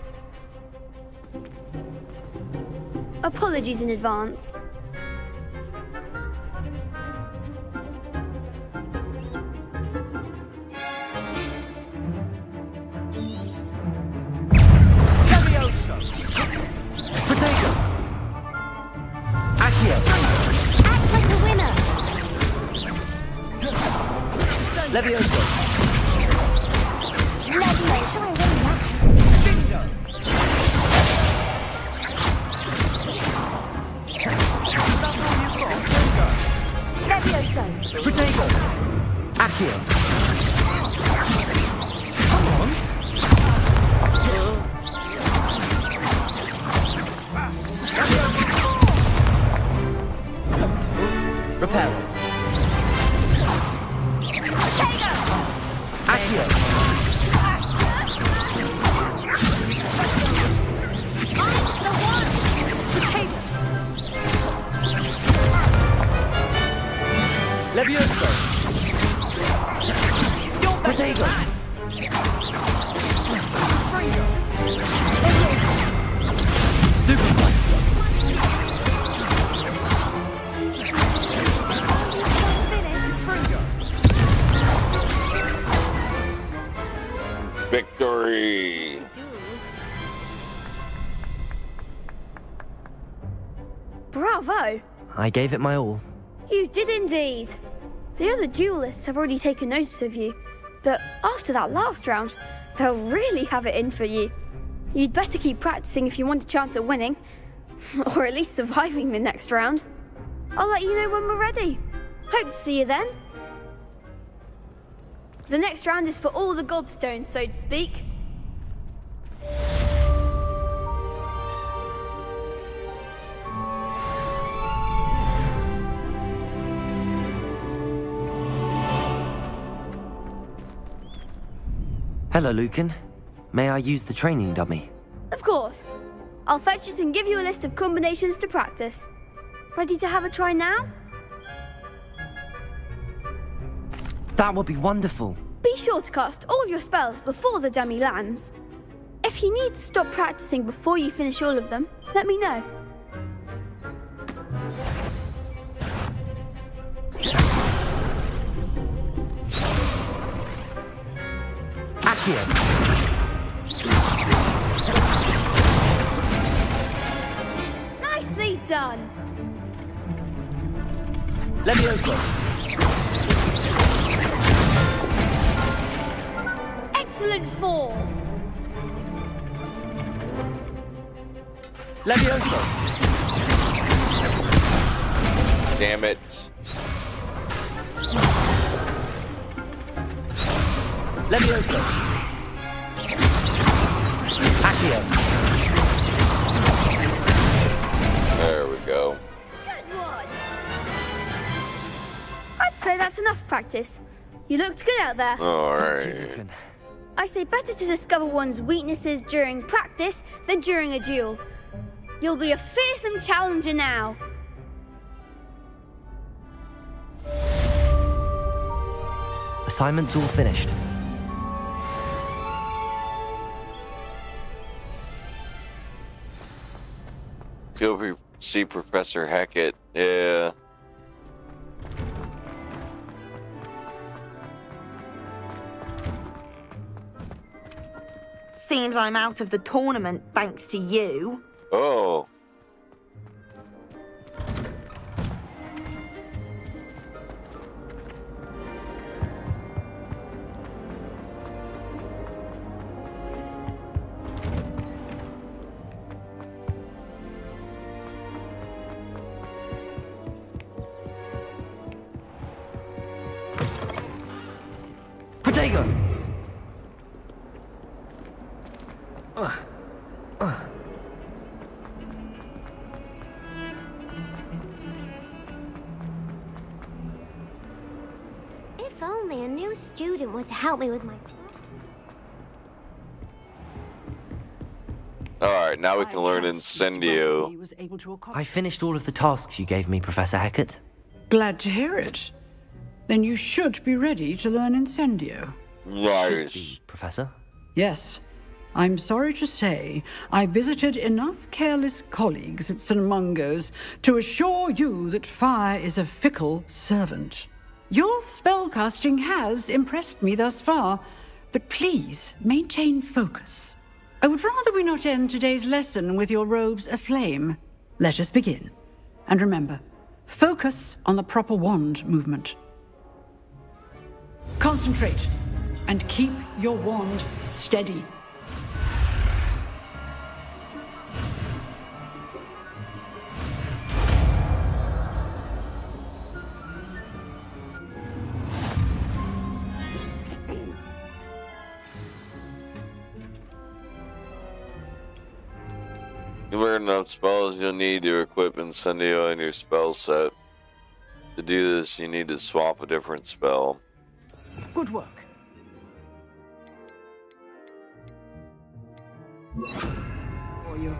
Apologies in advance. Levioso! Protego! Accio! Act like a winner. Levioso! Levioso. Protego! Accio! Come on! Repel! Bravo! I gave it my all. You did indeed. The other duelists have already taken notice of you, but after that last round, they'll really have it in for you. You'd better keep practicing if you want a chance at winning, or at least surviving the next round. I'll let you know when we're ready. Hope to see you then. The next round is for all the gobstones, so to speak. Hello, Lucan. May I use the training dummy? Of course. I'll fetch it and give you a list of combinations to practice. Ready to have a try now? That would be wonderful. Be sure to cast all your spells before the dummy lands. If you need to stop practicing before you finish all of them, let me know. Accio. Nicely done. Levioso. Excellent form. Levioso. Damn it. Levioso. Accio. There we go. Good one. I'd say that's enough practice. You looked good out there. Alright. I say better to discover one's weaknesses during practice than during a duel. You'll be a fearsome challenger now. Assignment's all finished. Let's go see Professor Hackett. Yeah. Seems I'm out of the tournament thanks to you. Oh. Protego! If only a new student were to help me with my... Alright, now we can learn Incendio. I finished all of the tasks you gave me, Professor Hackett. Glad to hear it. Then you should be ready to learn Incendio. Nice. Professor? Yes. I'm sorry to say, I visited enough careless colleagues at St. Mungo's to assure you that fire is a fickle servant. Your spellcasting has impressed me thus far, but please maintain focus. I would rather we not end today's lesson with your robes aflame. Let us begin. And remember, focus on the proper wand movement. Concentrate and keep your wand steady. You learn enough spells you'll need to equip Incendio in your spell set. To do this, you need to swap a different spell. Good work. For you.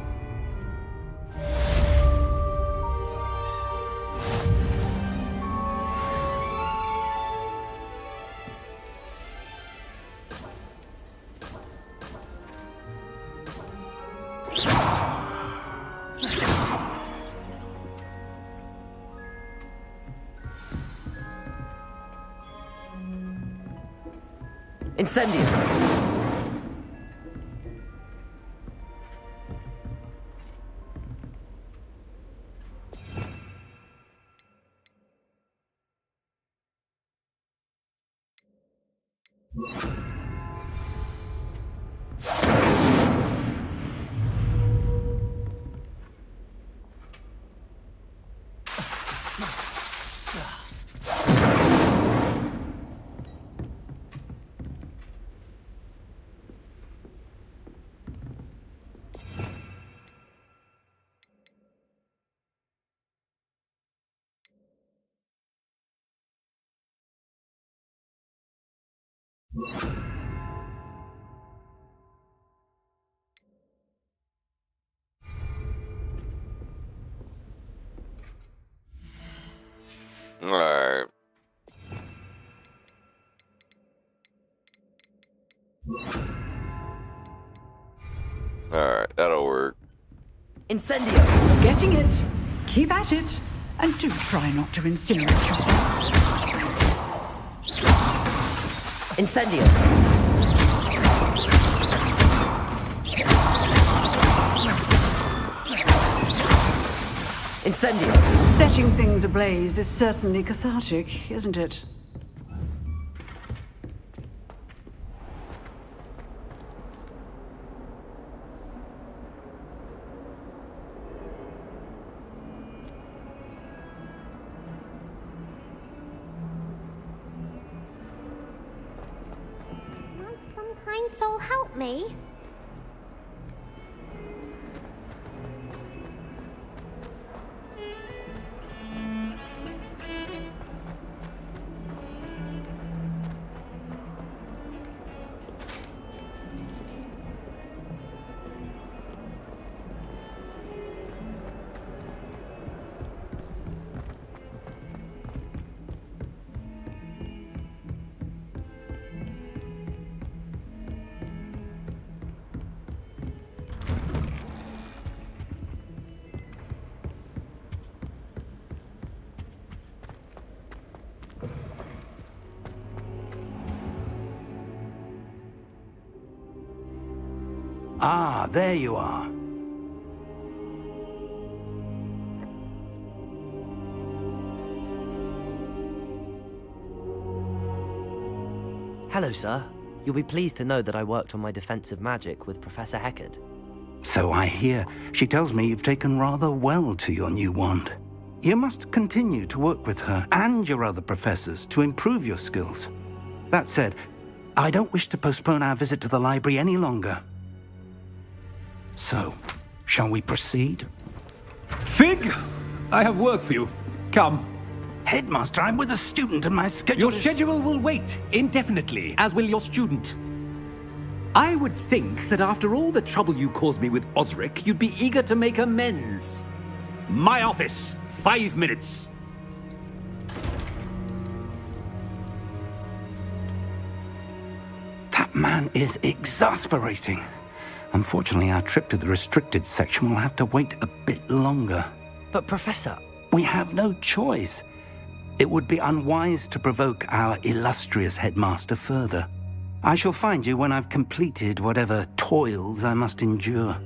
Incendio! Alright. Alright, that'll work. Incendio! Getting it. Keep at it. And do try not to incinerate yourself. Incendio! Incendio! Setting things ablaze is certainly cathartic, isn't it? Some kind soul help me? Ah, there you are. Hello, sir. You'll be pleased to know that I worked on my defensive magic with Professor Heckard. So I hear. She tells me you've taken rather well to your new wand. You must continue to work with her and your other professors to improve your skills. That said, I don't wish to postpone our visit to the library any longer. So, shall we proceed? Fig! I have work for you. Come. Headmaster, I'm with a student and my schedule Your schedule will wait indefinitely, as will your student. I would think that after all the trouble you caused me with Osric, you'd be eager to make amends. My office, 5 minutes. That man is exasperating. Unfortunately, our trip to the restricted section will have to wait a bit longer. But Professor... We have no choice. It would be unwise to provoke our illustrious headmaster further. I shall find you when I've completed whatever toils I must endure.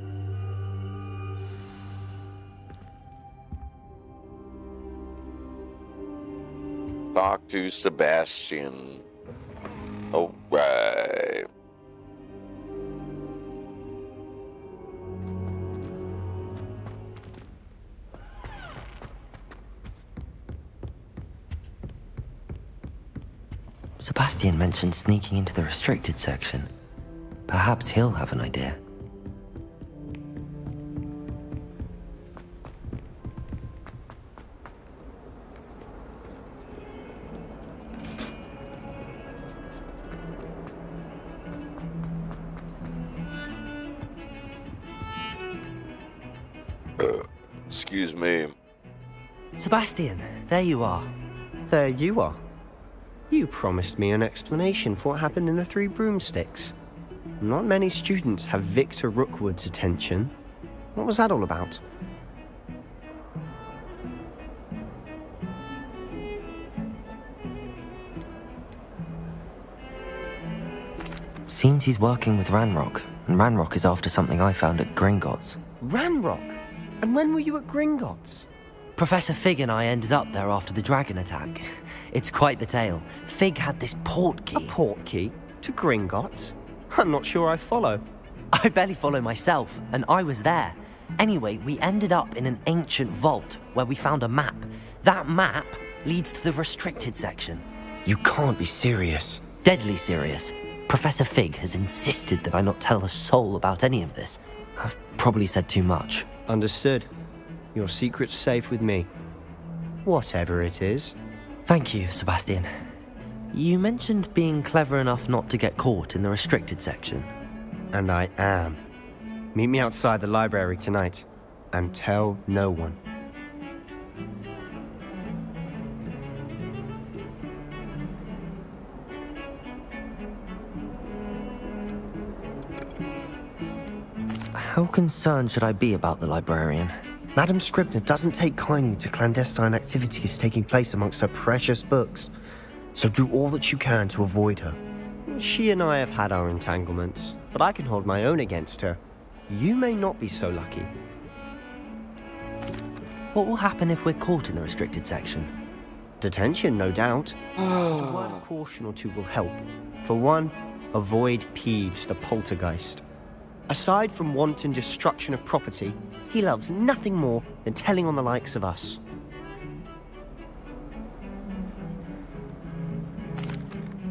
Talk to Sebastian. Alright. Sebastian mentioned sneaking into the restricted section. Perhaps he'll have an idea. Excuse me. Sebastian, there you are. There you are. You promised me an explanation for what happened in the Three Broomsticks. Not many students have Victor Rookwood's attention. What was that all about? Seems he's working with Ranrock, and Ranrock is after something I found at Gringotts. Ranrock? And when were you at Gringotts? Professor Fig and I ended up there after the dragon attack. It's quite the tale. Fig had this port key. A port key? To Gringotts? I'm not sure I follow. I barely follow myself, and I was there. Anyway, we ended up in an ancient vault where we found a map. That map leads to the restricted section. You can't be serious. Deadly serious. Professor Fig has insisted that I not tell a soul about any of this. I've probably said too much. Understood. Your secret's safe with me. Whatever it is. Thank you, Sebastian. You mentioned being clever enough not to get caught in the restricted section. And I am. Meet me outside the library tonight, and tell no one. How concerned should I be about the librarian? Madam Scribner doesn't take kindly to clandestine activities taking place amongst her precious books, so do all that you can to avoid her. She and I have had our entanglements, but I can hold my own against her. You may not be so lucky. What will happen if we're caught in the restricted section? Detention, no doubt. A word of caution or two will help. For one, avoid Peeves, the poltergeist. Aside from wanton destruction of property, he loves nothing more than telling on the likes of us.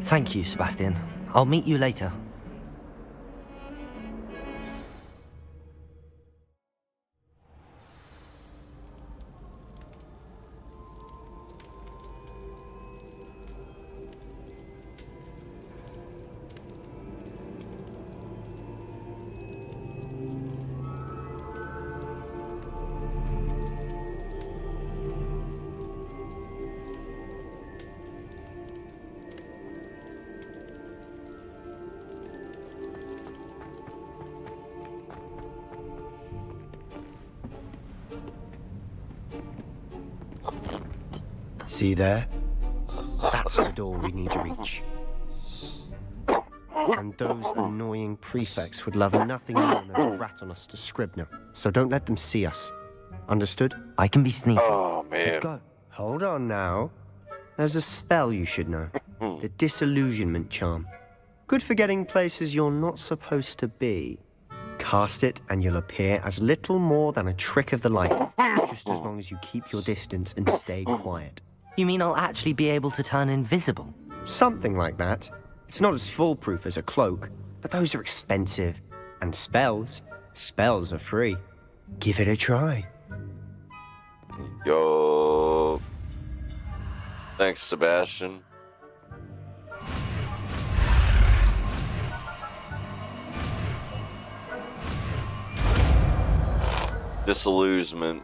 Thank you, Sebastian. I'll meet you later. See there? That's the door we need to reach. And those annoying prefects would love nothing more than to rat on us to Scribner. So don't let them see us. Understood? I can be sneaky. Oh, man. Let's go. Hold on now. There's a spell you should know. The disillusionment charm. Good for getting places you're not supposed to be. Cast it and you'll appear as little more than a trick of the light. Just as long as you keep your distance and stay quiet. You mean I'll actually be able to turn invisible? Something like that. It's not as foolproof as a cloak, but those are expensive. And spells are free. Give it a try. Yo. Thanks, Sebastian. Disillusionment.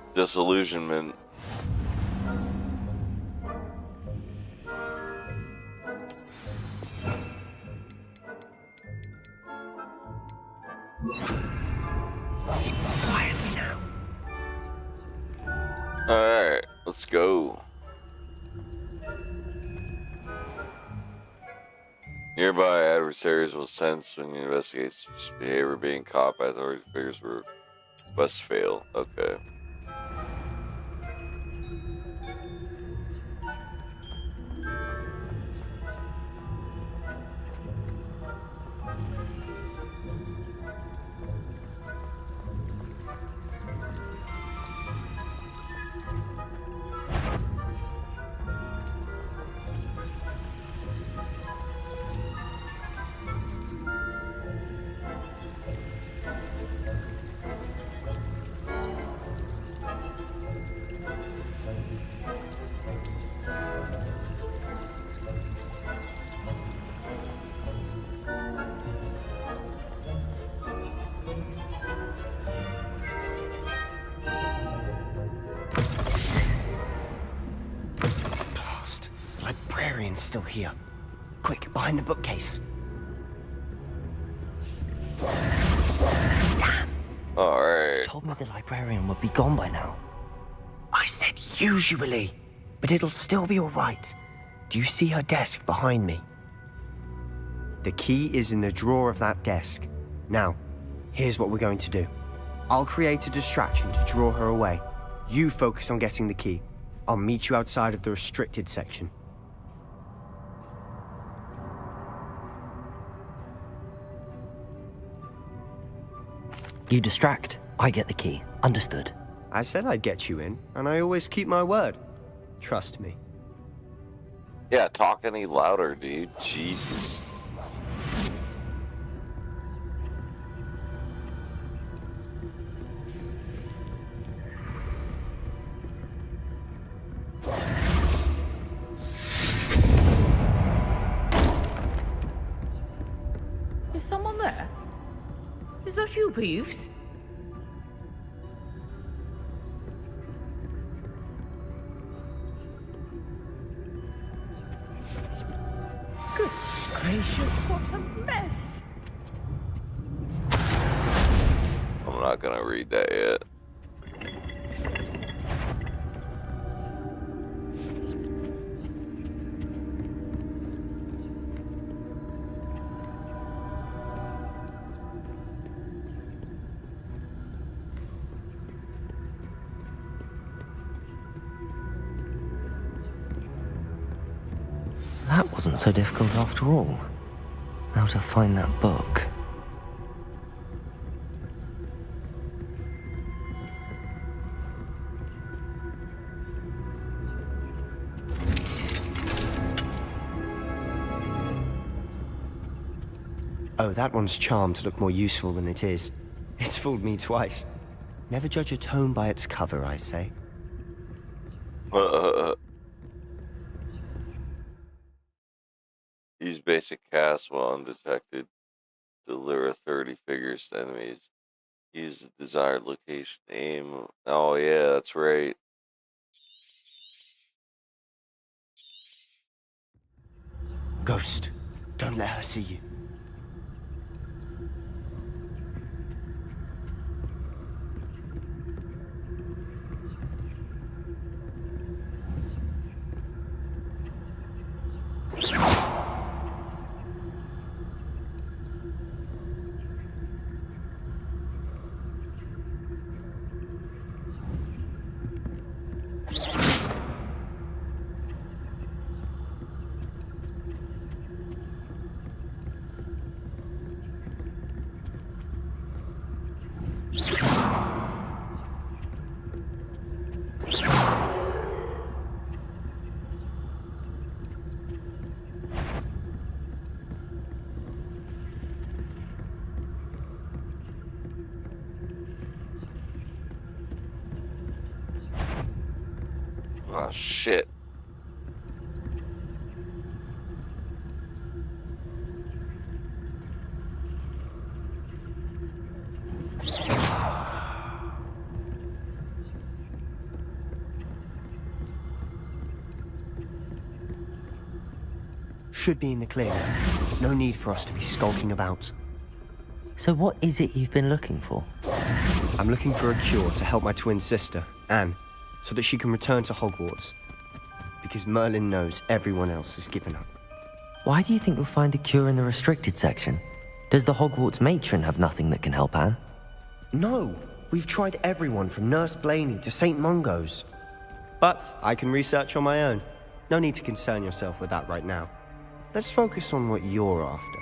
Quietly now. Alright, let's go. Nearby adversaries will sense when you investigate suspicious behavior being caught by authority figures were must fail. Okay. Librarian's still here. Quick, behind the bookcase. Damn. Alright. Told me the librarian would be gone by now. I said usually, but it'll still be alright. Do you see her desk behind me? The key is in the drawer of that desk. Now, here's what we're going to do. I'll create a distraction to draw her away. You focus on getting the key. I'll meet you outside of the restricted section. You distract, I get the key. Understood. I said I'd get you in, and I always keep my word. Trust me. Yeah, talk any louder, dude. Jesus. that you, Peeves? Good gracious, what a mess! I'm not gonna read that yet. That wasn't so difficult after all. Now to find that book. Oh, that one's charmed to look more useful than it is. It's fooled me twice. Never judge a tome by its cover, I say. Use basic cast while undetected. Deliver 30 figures to enemies. Use the desired location. Aim. Oh, yeah, that's right. Ghost, don't let her see you. Oh, shit. Should be in the clear. No need for us to be skulking about. So what is it you've been looking for? I'm looking for a cure to help my twin sister, Anne, so that she can return to Hogwarts. Because Merlin knows everyone else has given up. Why do you think you'll find a cure in the restricted section? Does the Hogwarts matron have nothing that can help Anne? No! We've tried everyone from Nurse Blaney to St. Mungo's. But I can research on my own. No need to concern yourself with that right now. Let's focus on what you're after.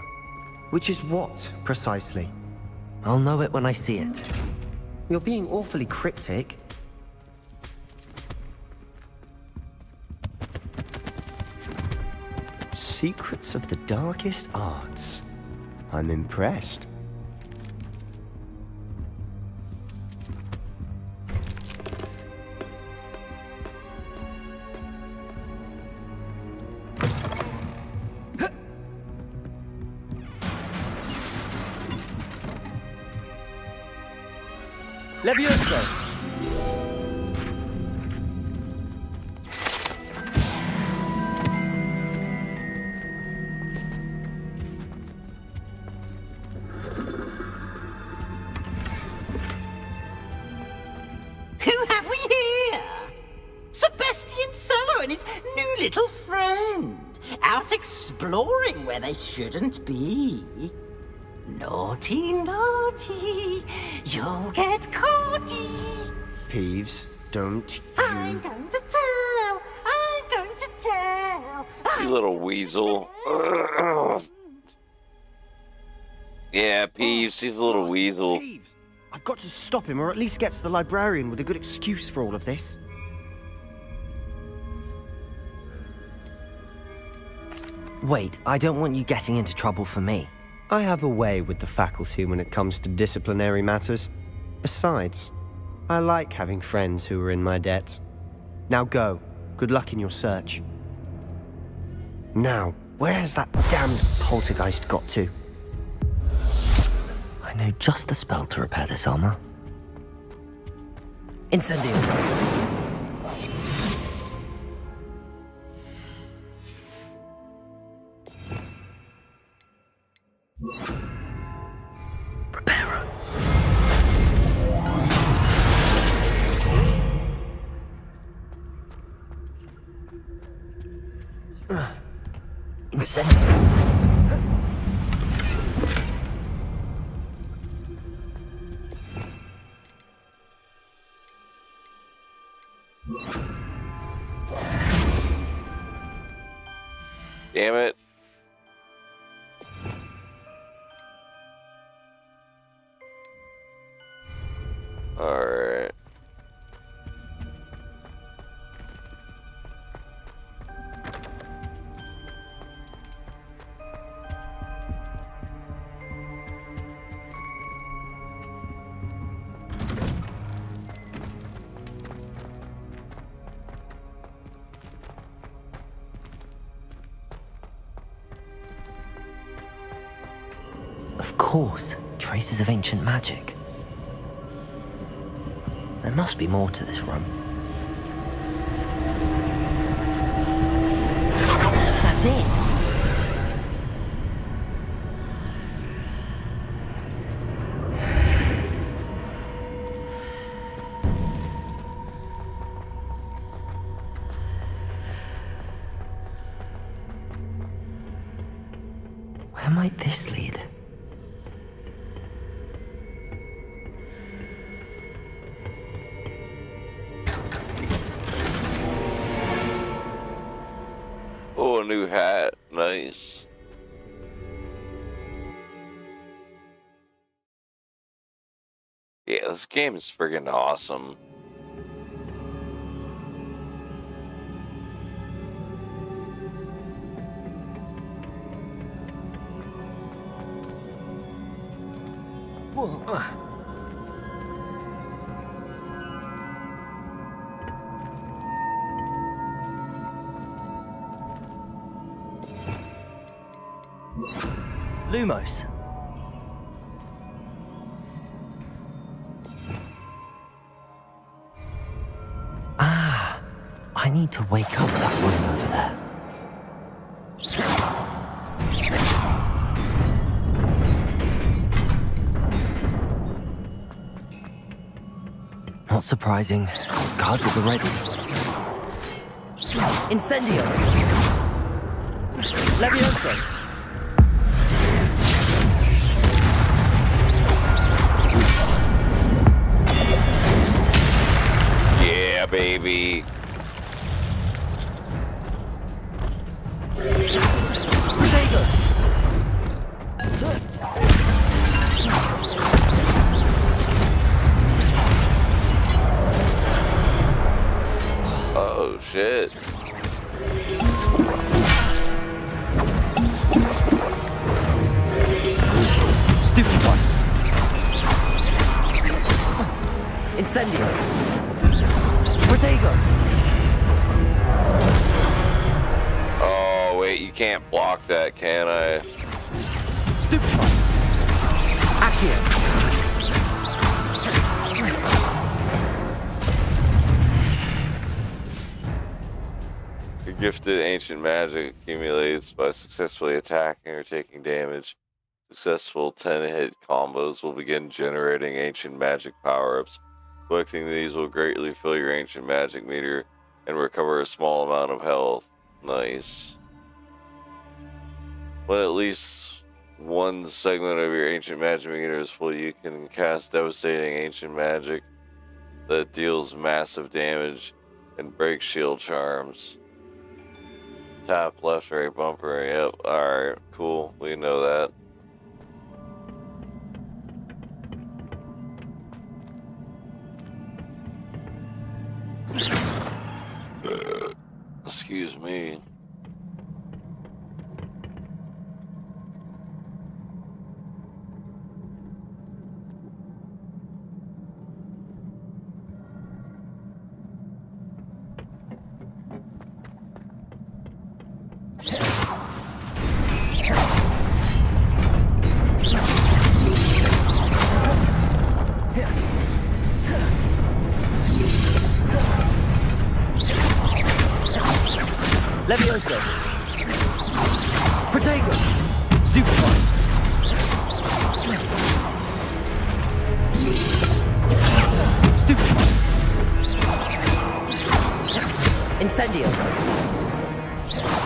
Which is what, precisely? I'll know it when I see it. You're being awfully cryptic. Secrets of the darkest arts. I'm impressed. Levioso! Who have we here? Sebastian Solo and his new little friend. Out exploring where they shouldn't be. Naughty, naughty. You'll get caughty. Peeves, don't I'm going to tell. I'm going to tell. You little weasel. Yeah, Peeves, he's a little weasel. I've got to stop him, or at least get to the librarian with a good excuse for all of this. Wait, I don't want you getting into trouble for me. I have a way with the faculty when it comes to disciplinary matters. Besides, I like having friends who are in my debt. Now go. Good luck in your search. Now, where has that damned poltergeist got to? I I know just the spell to repair this armor. Incendio. Reparo. Incendio. Damn it. Alright. Of course, traces of ancient magic. There must be more to this room. That's it! Where might this lead? Oh, a new hat. Nice. Yeah, this game is friggin' awesome. Lumos. Ah, I need to wake up that woman over there. Not surprising. Guards at the ready. Incendio! Levioso! Yeah, baby. Oh shit. Stupid one. Incendio. Protego. Oh wait, you can't block that, can I? Stupid one. Accio. Your gifted ancient magic accumulates by successfully attacking or taking damage. Successful 10-hit combos will begin generating ancient magic power-ups. Collecting these will greatly fill your ancient magic meter and recover a small amount of health. Nice. When at least one segment of your ancient magic meter is full, you can cast devastating ancient magic that deals massive damage and breaks shield charms. Tap left, right bumper. Yep. Alright, cool. We know that. Excuse me. Levioso! Protego! Stupefy! Stupefy! Incendio!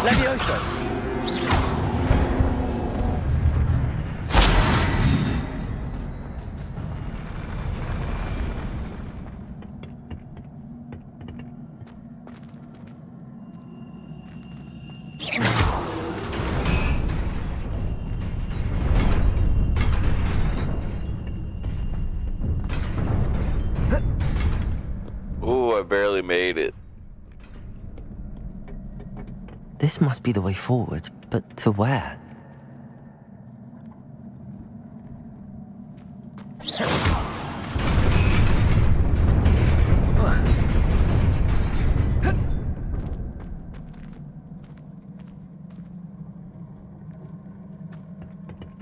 Levioso! Ooh, I barely made it. This must be the way forward, but to where?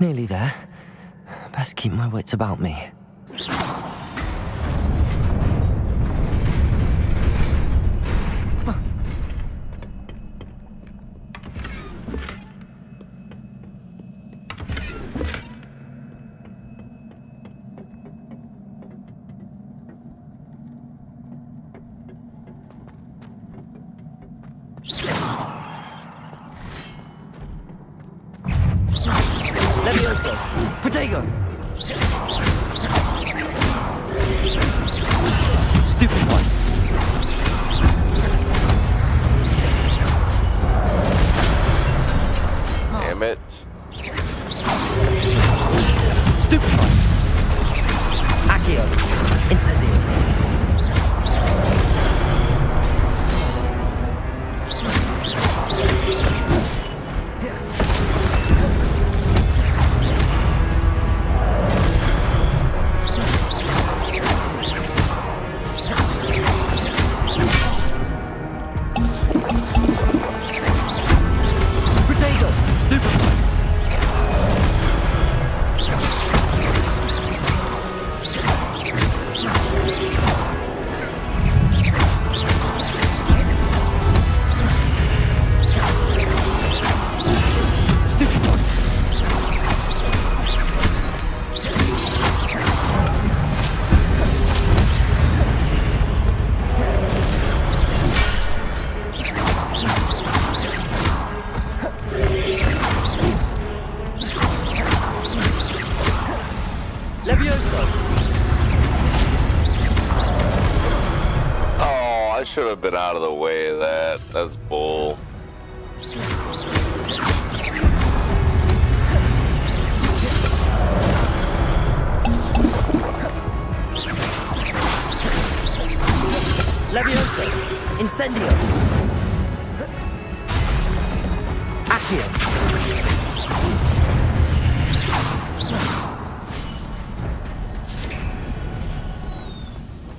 Nearly there. Best keep my wits about me. Levioso! Protego! Stupid one! Damn it. Stupid one! Accio! Incendio! Oh, I should have been out of the way of that. That's bull. Levioso! Incendio! Accio!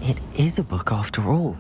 It is a book after all.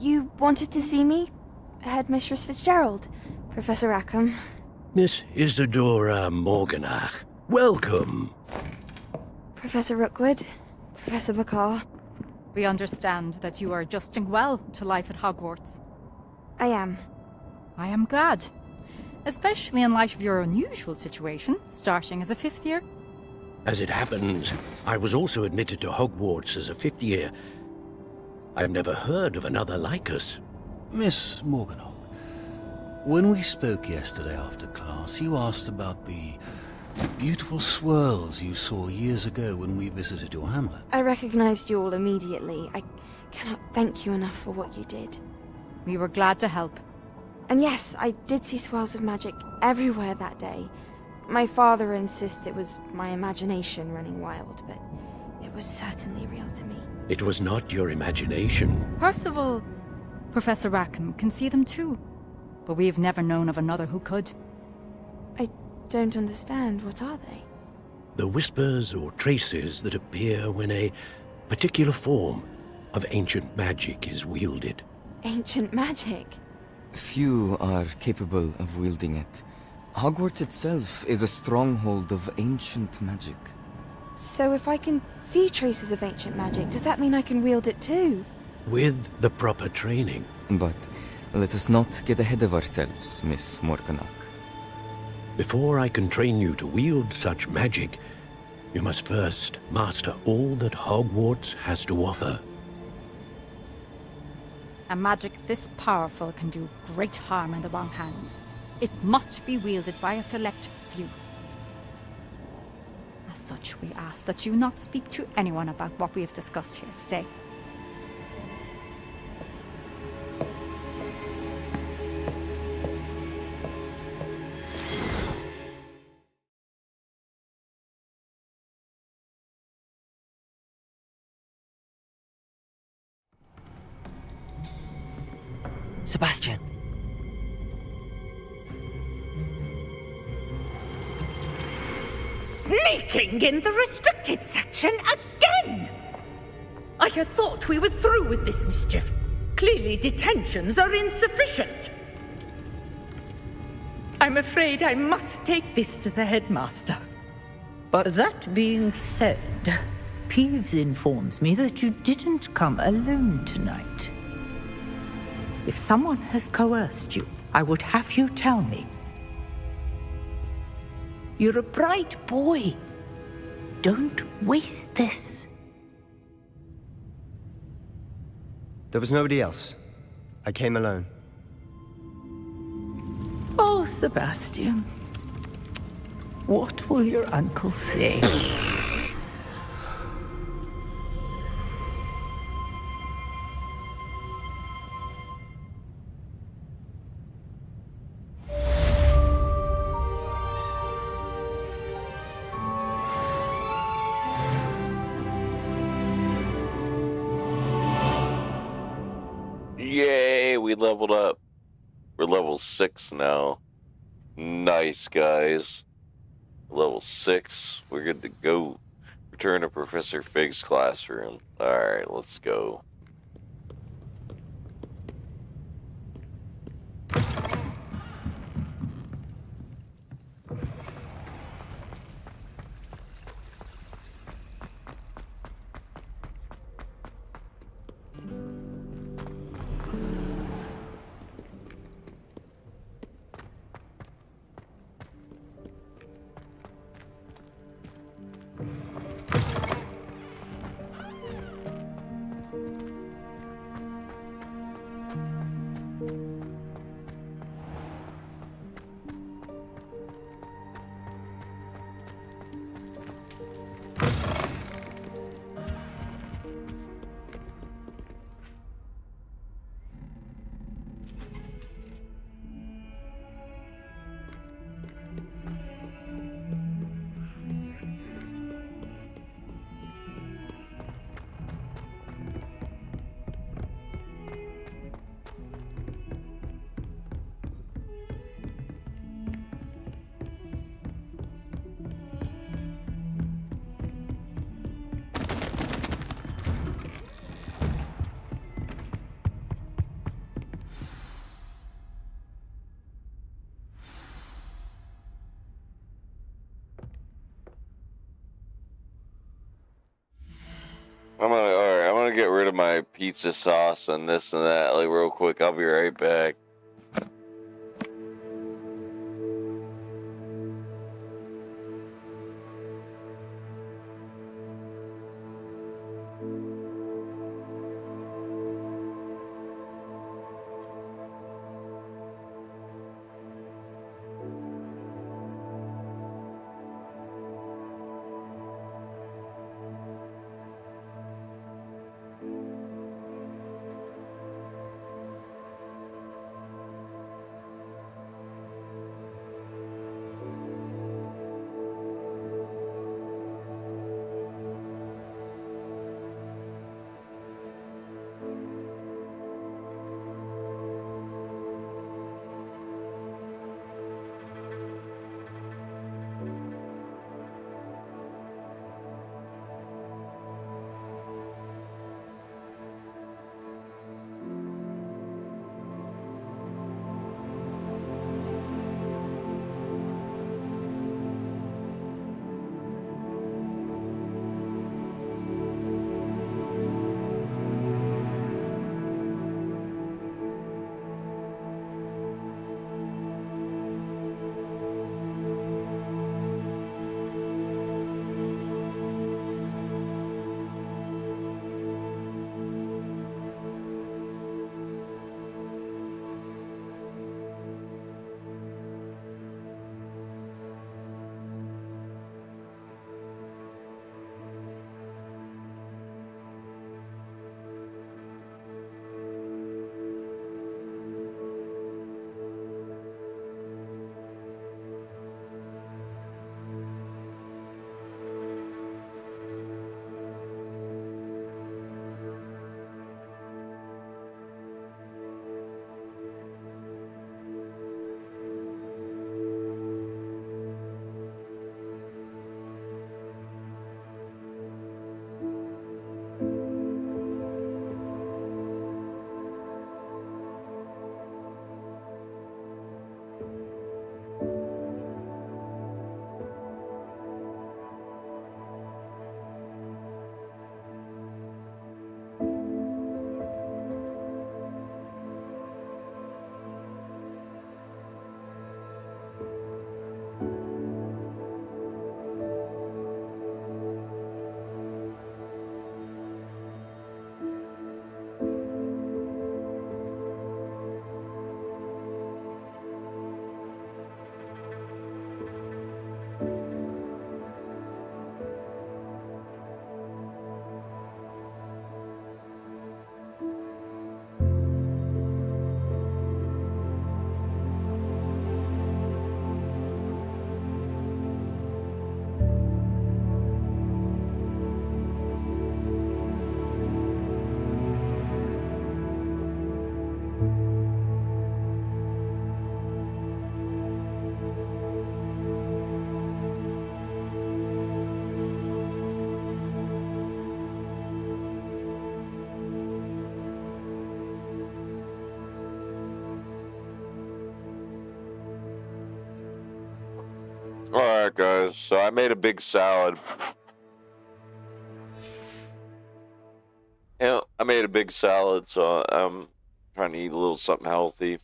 You wanted to see me? Headmistress Fitzgerald, Professor Rackham. Miss Isadora Morganach, welcome. Professor Rookwood, Professor Bakar. We understand that you are adjusting well to life at Hogwarts. I am. I am glad. Especially in light of your unusual situation, starting as a 5th year. As it happens, I was also admitted to Hogwarts as a 5th year. I've never heard of another like us. Miss Morganach, when we spoke yesterday after class, you asked about the beautiful swirls you saw years ago when we visited your hamlet. I recognized you all immediately. I cannot thank you enough for what you did. We were glad to help. And yes, I did see swirls of magic everywhere that day. My father insists it was my imagination running wild, but it was certainly real to me. It was not your imagination. Percival, Professor Rackham can see them too. But we've never known of another who could. I don't understand. What are they? The whispers or traces that appear when a particular form of ancient magic is wielded. Ancient magic? Few are capable of wielding it. Hogwarts itself is a stronghold of ancient magic. So if I can see traces of ancient magic, does that mean I can wield it too? With the proper training. But let us not get ahead of ourselves, Miss Morganach. Before I can train you to wield such magic, you must first master all that Hogwarts has to offer. A magic this powerful can do great harm in the wrong hands. It must be wielded by a select few. As such, we ask that you not speak to anyone about what we have discussed here today. Sebastian. Sneaking in the restricted section again! I had thought we were through with this mischief. Clearly detentions are insufficient. I'm afraid I must take this to the headmaster. But that being said, Peeves informs me that you didn't come alone tonight. If someone has coerced you, I would have you tell me. You're a bright boy. Don't waste this. There was nobody else. I came alone. Oh, Sebastian. What will your uncle say? Yay, we leveled up. We're level 6 now. Nice, guys. Level 6. We're good to go. Return to Professor Fig's classroom. Alright, let's go. rid of my pizza sauce and this and that, like, real quick. I'll be right back. Alright, guys, so I made a big salad. I made a big salad, so I'm trying to eat a little something healthy.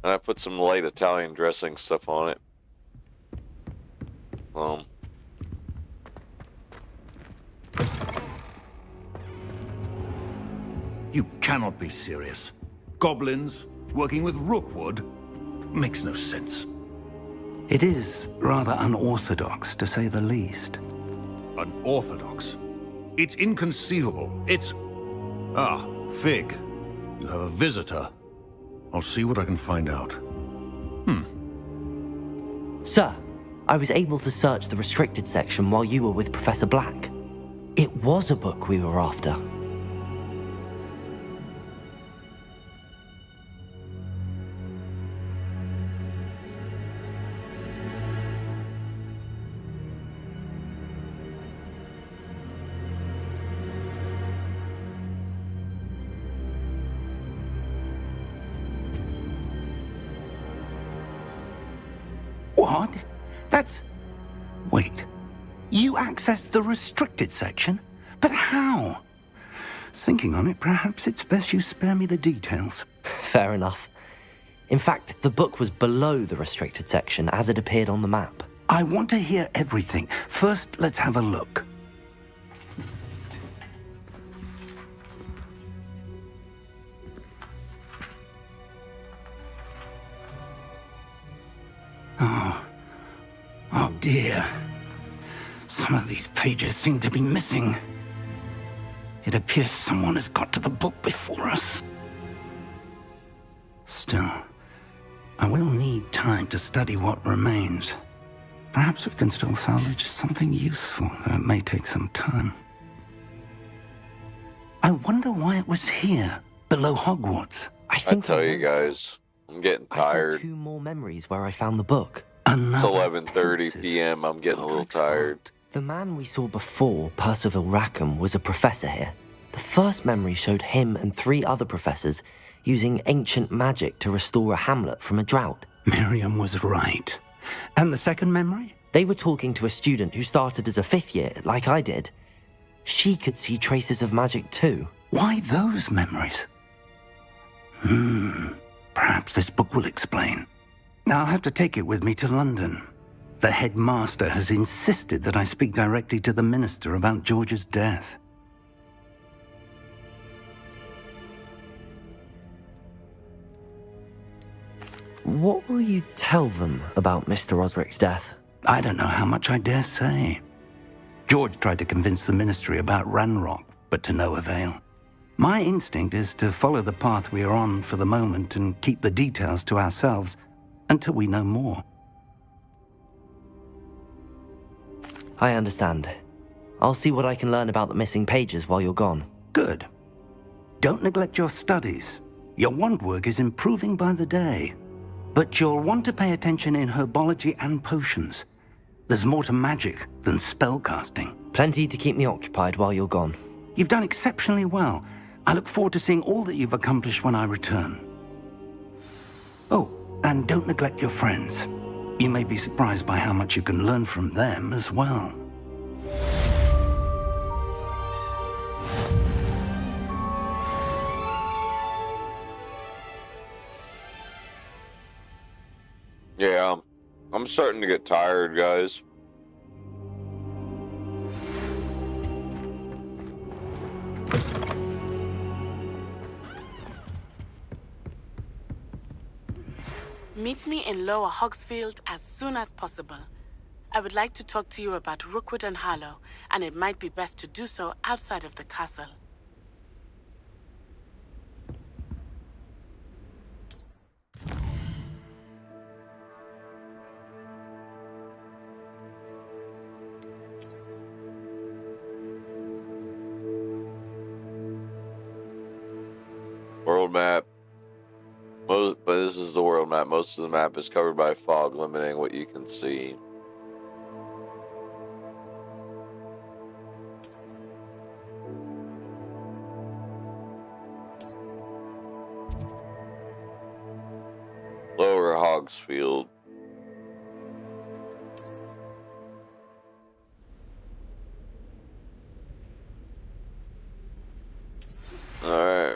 And I put some light Italian dressing stuff on it. You cannot be serious. Goblins working with Rookwood makes no sense. It is rather unorthodox, to say the least. Unorthodox? It's inconceivable. It's... Ah, Fig. You have a visitor. I'll see what I can find out. Sir, I was able to search the restricted section while you were with Professor Black. It was a book we were after. What? That's... Wait. You accessed the restricted section? But how? Thinking on it, perhaps it's best you spare me the details. Fair enough. In fact, the book was below the restricted section as it appeared on the map. I want to hear everything. First, let's have a look. Oh dear. Some of these pages seem to be missing. It appears someone has got to the book before us. Still, I will need time to study what remains. Perhaps we can still salvage something useful, though it may take some time. I wonder why it was here, below Hogwarts. I tell you guys, I'm getting tired. I saw 2 more memories where I found the book. It's 11:30 p.m. I'm getting a little tired. The man we saw before, Percival Rackham, was a professor here. The first memory showed him and 3 other professors using ancient magic to restore a hamlet from a drought. Miriam was right. And the second memory? They were talking to a student who started as a 5th year, like I did. She could see traces of magic too. Why those memories? Perhaps this book will explain. I'll have to take it with me to London. The headmaster has insisted that I speak directly to the minister about George's death. What will you tell them about Mr. Osric's death? I don't know how much I dare say. George tried to convince the ministry about Ranrock, but to no avail. My instinct is to follow the path we are on for the moment and keep the details to ourselves until we know more. I understand. I'll see what I can learn about the missing pages while you're gone. Good. Don't neglect your studies. Your wand work is improving by the day. But you'll want to pay attention in herbology and potions. There's more to magic than spellcasting. Plenty to keep me occupied while you're gone. You've done exceptionally well. I look forward to seeing all that you've accomplished when I return. Oh, and don't neglect your friends. You may be surprised by how much you can learn from them as well. Yeah, I'm starting to get tired, guys. Meet me in Lower Hogsfield as soon as possible. I would like to talk to you about Rookwood and Harlow, and it might be best to do so outside of the castle. World map. But this is the world map. Most of the map is covered by fog, limiting what you can see. Lower Hogsfield.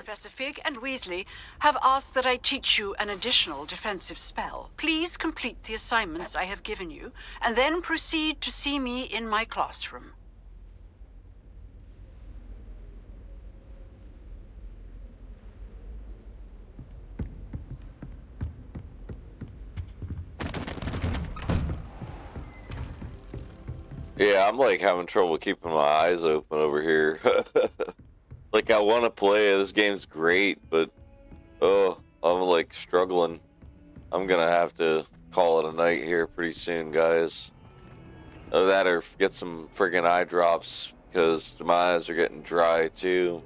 Professor Fig and Weasley have asked that I teach you an additional defensive spell. Please complete the assignments I have given you, and then proceed to see me in my classroom. Yeah, I'm like having trouble keeping my eyes open over here. Like, I want to play. This game's great, but oh, I'm like struggling. I'm gonna have to call it a night here pretty soon, guys. Either that or get some friggin' eye drops, because my eyes are getting dry too.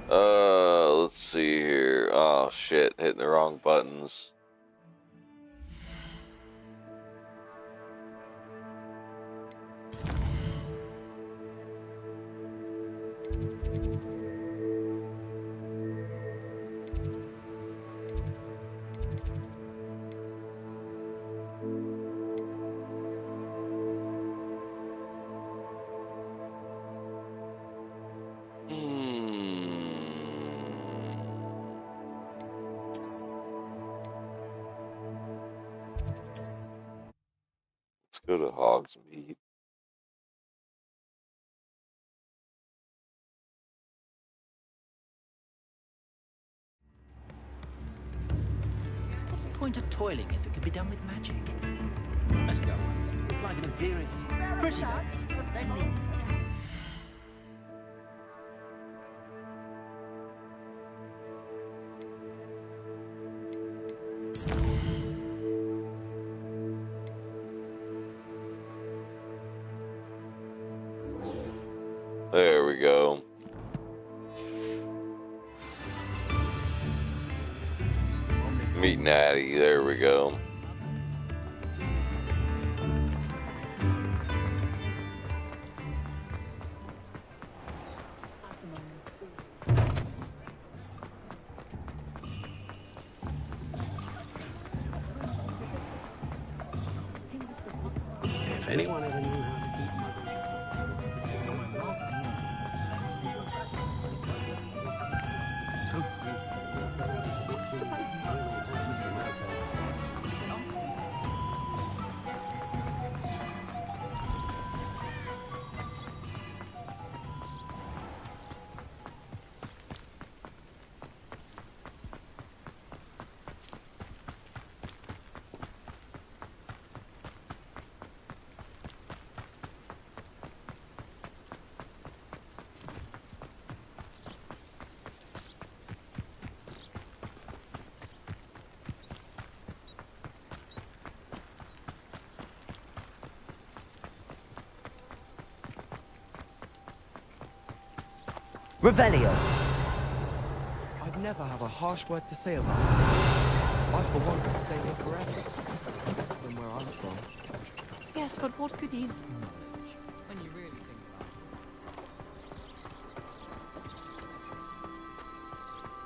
Let's see here. Oh shit, hitting the wrong buttons. Go to Hogsmeade. What's the point of toiling if it could be done with magic? Let's go. It's like an inferior. Pretty good. There we go. Meet Natty. There we go. If anyone ever knew how to keep Revelio. I'd never have a harsh word to say about it. I, for one, could stay here forever. Better than where I'm from. Yes, but what good is... When you really think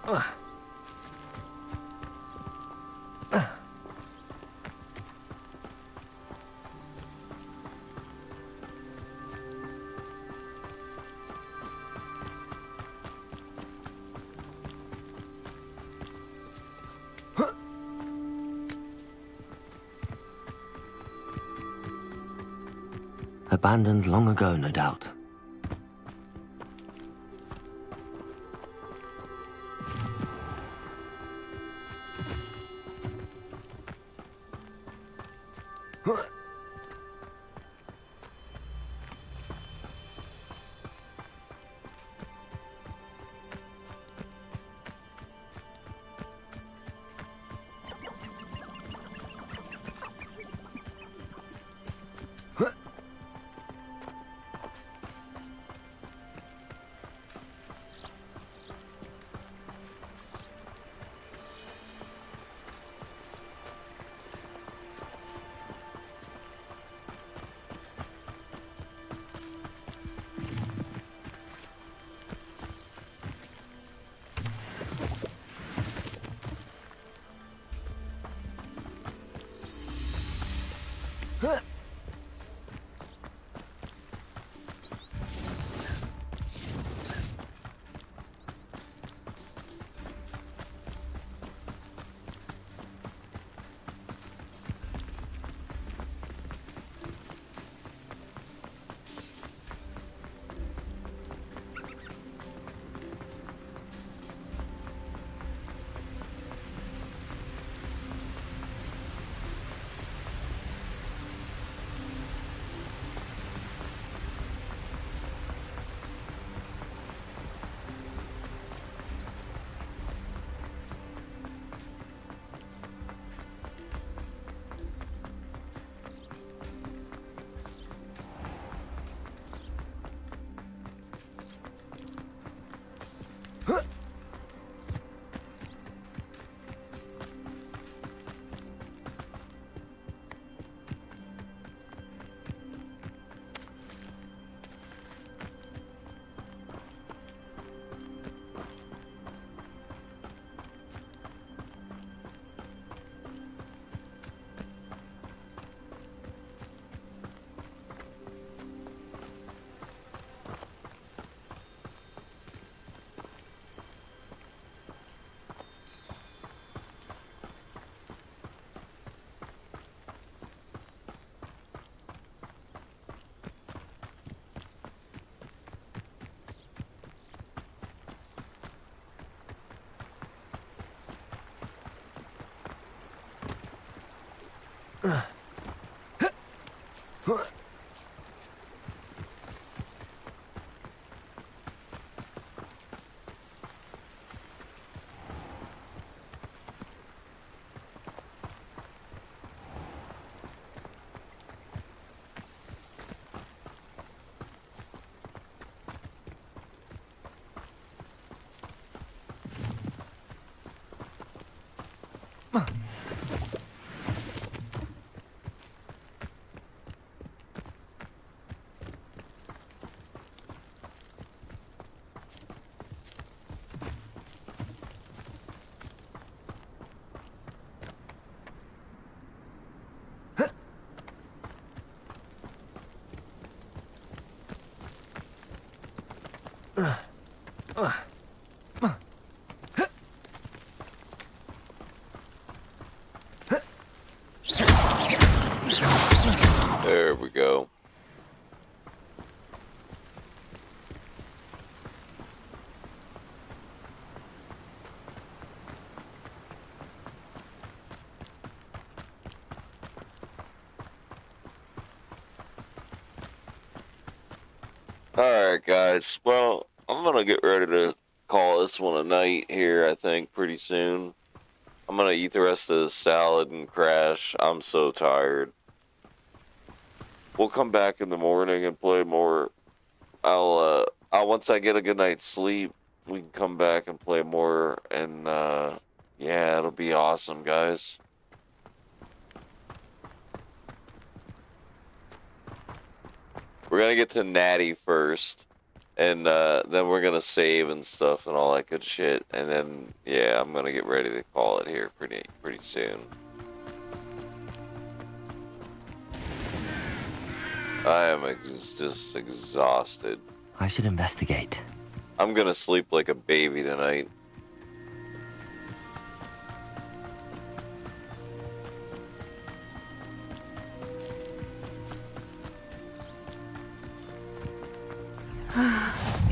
about it. Abandoned long ago, no doubt. There we go. Alright guys, well, I'm gonna get ready to call this one a night here, I think, pretty soon. I'm gonna eat the rest of the salad and crash. I'm so tired. We'll come back in the morning and play more. I'll once I get a good night's sleep, we can come back and play more, and yeah, it'll be awesome, guys. We're gonna get to Natty first, and then we're gonna save and stuff and all that good shit, and then yeah, I'm gonna get ready to call it here pretty soon. I am just exhausted. I should investigate. I'm gonna sleep like a baby tonight.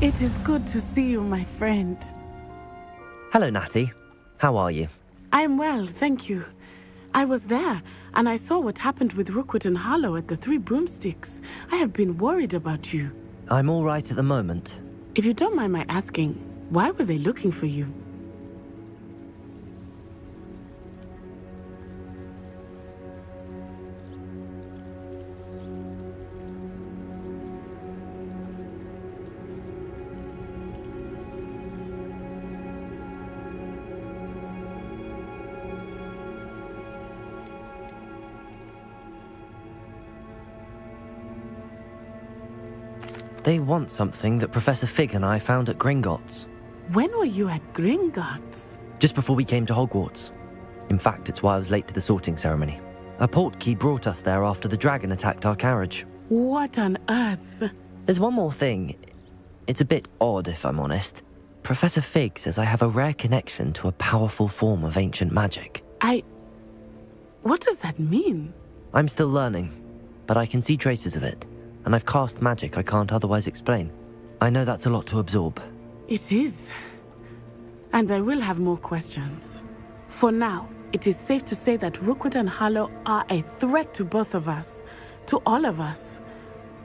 It is good to see you, my friend. Hello, Natty. How are you? I'm well, thank you. I was there, and I saw what happened with Rookwood and Harlow at the Three Broomsticks. I have been worried about you. I'm all right at the moment. If you don't mind my asking, why were they looking for you? They want something that Professor Fig and I found at Gringotts. When were you at Gringotts? Just before we came to Hogwarts. In fact, it's why I was late to the sorting ceremony. A portkey brought us there after the dragon attacked our carriage. What on earth? There's one more thing. It's a bit odd, if I'm honest. Professor Fig says I have a rare connection to a powerful form of ancient magic. What does that mean? I'm still learning, but I can see traces of it. And I've cast magic I can't otherwise explain. I know that's a lot to absorb. It is. And I will have more questions. For now, it is safe to say that Rookwood and Harlow are a threat to both of us. To all of us.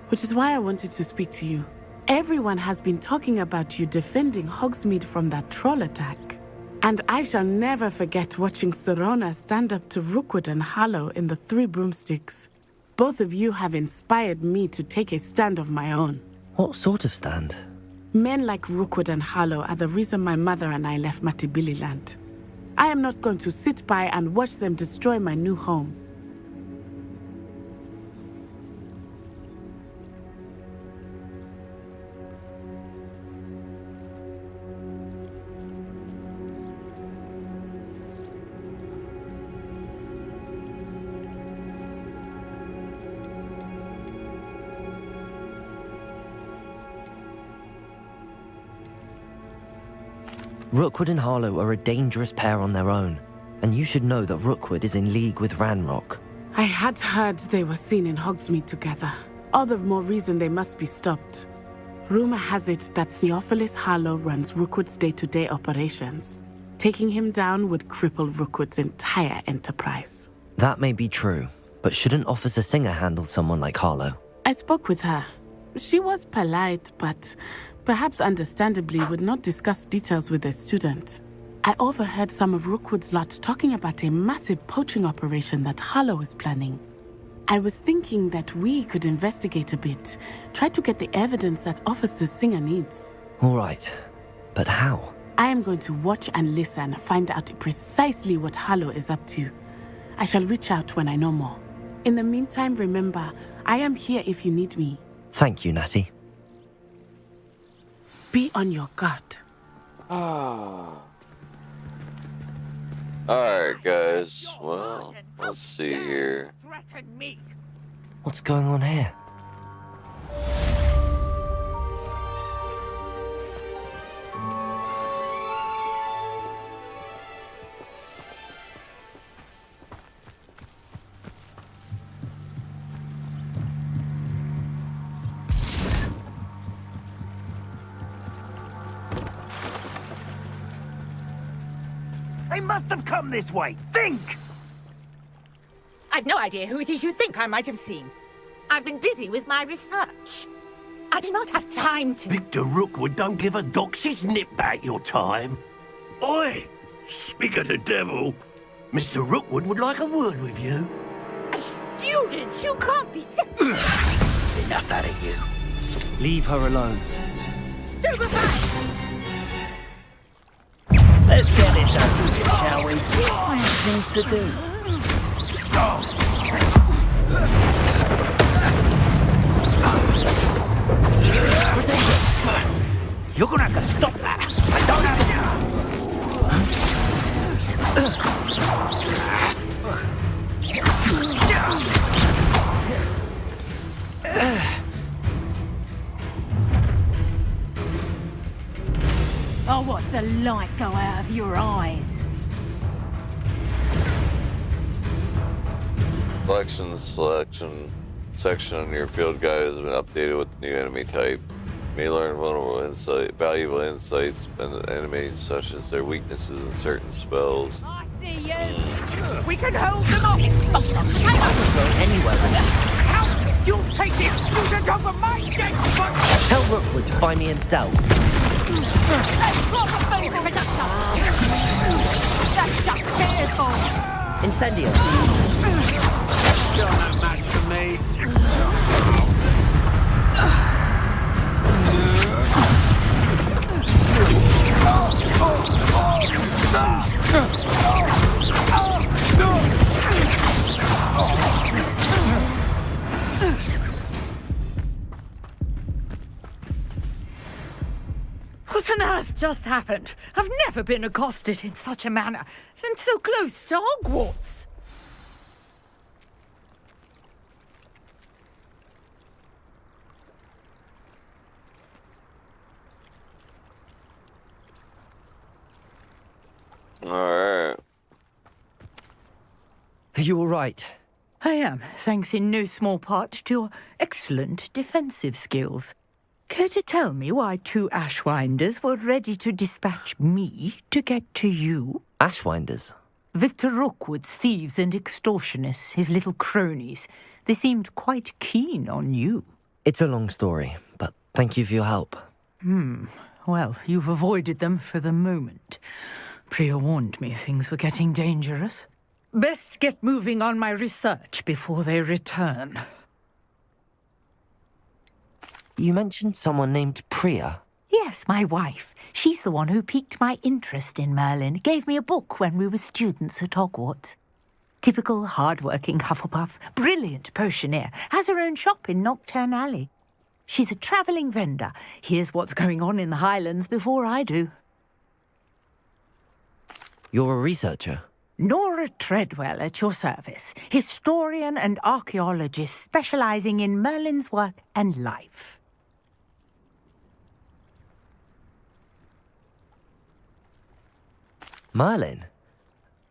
Which is why I wanted to speak to you. Everyone has been talking about you defending Hogsmeade from that troll attack. And I shall never forget watching Serona stand up to Rookwood and Harlow in the Three Broomsticks. Both of you have inspired me to take a stand of my own. What sort of stand? Men like Rookwood and Harlow are the reason my mother and I left Matabeleland. I am not going to sit by and watch them destroy my new home. Rookwood and Harlow are a dangerous pair on their own, and you should know that Rookwood is in league with Ranrock. I had heard they were seen in Hogsmeade together. All the more reason they must be stopped. Rumor has it that Theophilus Harlow runs Rookwood's day-to-day operations. Taking him down would cripple Rookwood's entire enterprise. That may be true, But shouldn't Officer Singer handle someone like Harlow? I spoke with her. She was polite, but perhaps understandably would not discuss details with a student. I overheard some of Rookwood's lot talking about a massive poaching operation that Harlow is planning. I was thinking that we could investigate a bit, try to get the evidence that Officer Singer needs. All right, but how? I am going to watch and listen, find out precisely what Harlow is up to. I shall reach out when I know more. In the meantime, remember, I am here if you need me. Thank you, Natty. Be on your guard. Alright, guys. Well, let's see here. What's going on here? They must have come this way. Think! I've no idea who it is you think I might have seen. I've been busy with my research. I do not have time to... Victor Rookwood don't give a doxy's nip back your time. Oi! Speak of the devil. Mr. Rookwood would like a word with you. A student? You can't be serious. Enough out of you. Leave her alone. Stupefy! Let's get this over with, shall we? I have things to do. You're gonna have to stop that. I don't have I'll watch the light go out of your eyes. Selection section on your field guide has been updated with the new enemy type. You may learn valuable insights and enemies such as their weaknesses in certain spells. I see you. We can hold them off. Go anywhere with that. How? You'll take this student over my dead body. Tell Rookwood to find me himself. That's just fearful. Incendio. Still no match for me. What on earth just happened? I've never been accosted in such a manner, and so close to Hogwarts. Alright. Are you all right? I am, thanks in no small part to your excellent defensive skills. Care to tell me why two Ashwinders were ready to dispatch me to get to you? Ashwinders? Victor Rookwood's thieves and extortionists, his little cronies. They seemed quite keen on you. It's a long story, but thank you for your help. Well, you've avoided them for the moment. Priya warned me things were getting dangerous. Best get moving on my research before they return. You mentioned someone named Priya. Yes, my wife. She's the one who piqued my interest in Merlin. Gave me a book when we were students at Hogwarts. Typical hard-working Hufflepuff, brilliant potioneer, has her own shop in Knockturn Alley. She's a travelling vendor. Hears what's going on in the Highlands before I do. You're a researcher? Nora Treadwell at your service. Historian and archaeologist specialising in Merlin's work and life. Merlin?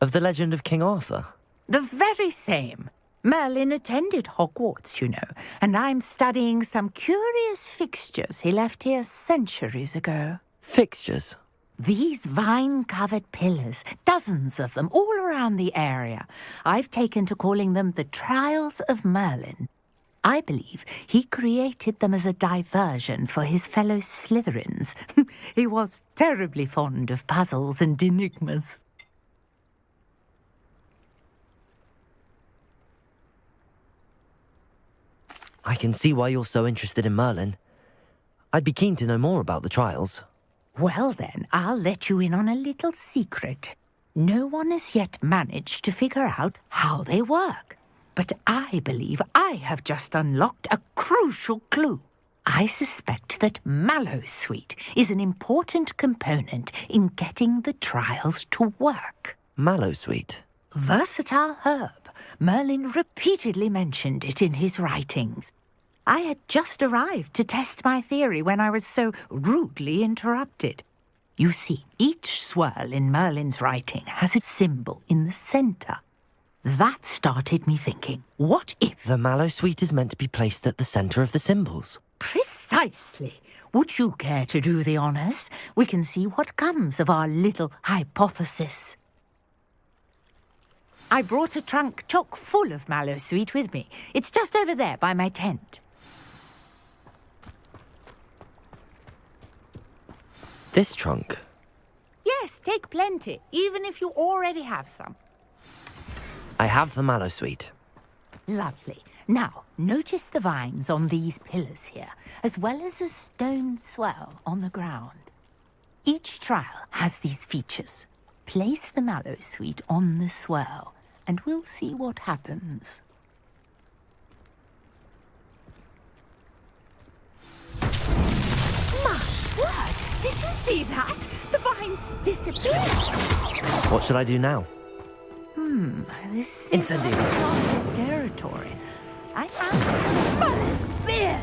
Of the legend of King Arthur? The very same. Merlin attended Hogwarts, you know, and I'm studying some curious fixtures he left here centuries ago. Fixtures? These vine-covered pillars, dozens of them, all around the area. I've taken to calling them the Trials of Merlin. I believe he created them as a diversion for his fellow Slytherins. He was terribly fond of puzzles and enigmas. I can see why you're so interested in Merlin. I'd be keen to know more about the trials. Well then, I'll let you in on a little secret. No one has yet managed to figure out how they work. But I believe I have just unlocked a crucial clue. I suspect that Mallowsweet is an important component in getting the trials to work. Mallowsweet? Versatile herb. Merlin repeatedly mentioned it in his writings. I had just arrived to test my theory when I was so rudely interrupted. You see, each swirl in Merlin's writing has a symbol in the center. That started me thinking, what if... The Mallowsweet is meant to be placed at the center of the symbols. Precisely. Would you care to do the honors? We can see what comes of our little hypothesis. I brought a trunk chock full of Mallowsweet with me. It's just over there by my tent. This trunk? Yes, take plenty, even if you already have some. I have the Mallowsweet. Lovely. Now, notice the vines on these pillars here, as well as a stone swell on the ground. Each trial has these features. Place the Mallowsweet on the swell, and we'll see what happens. My word! Did you see that? The vines disappeared! What should I do now? This is Incendio. uncharted territory. I am Merlin's beard!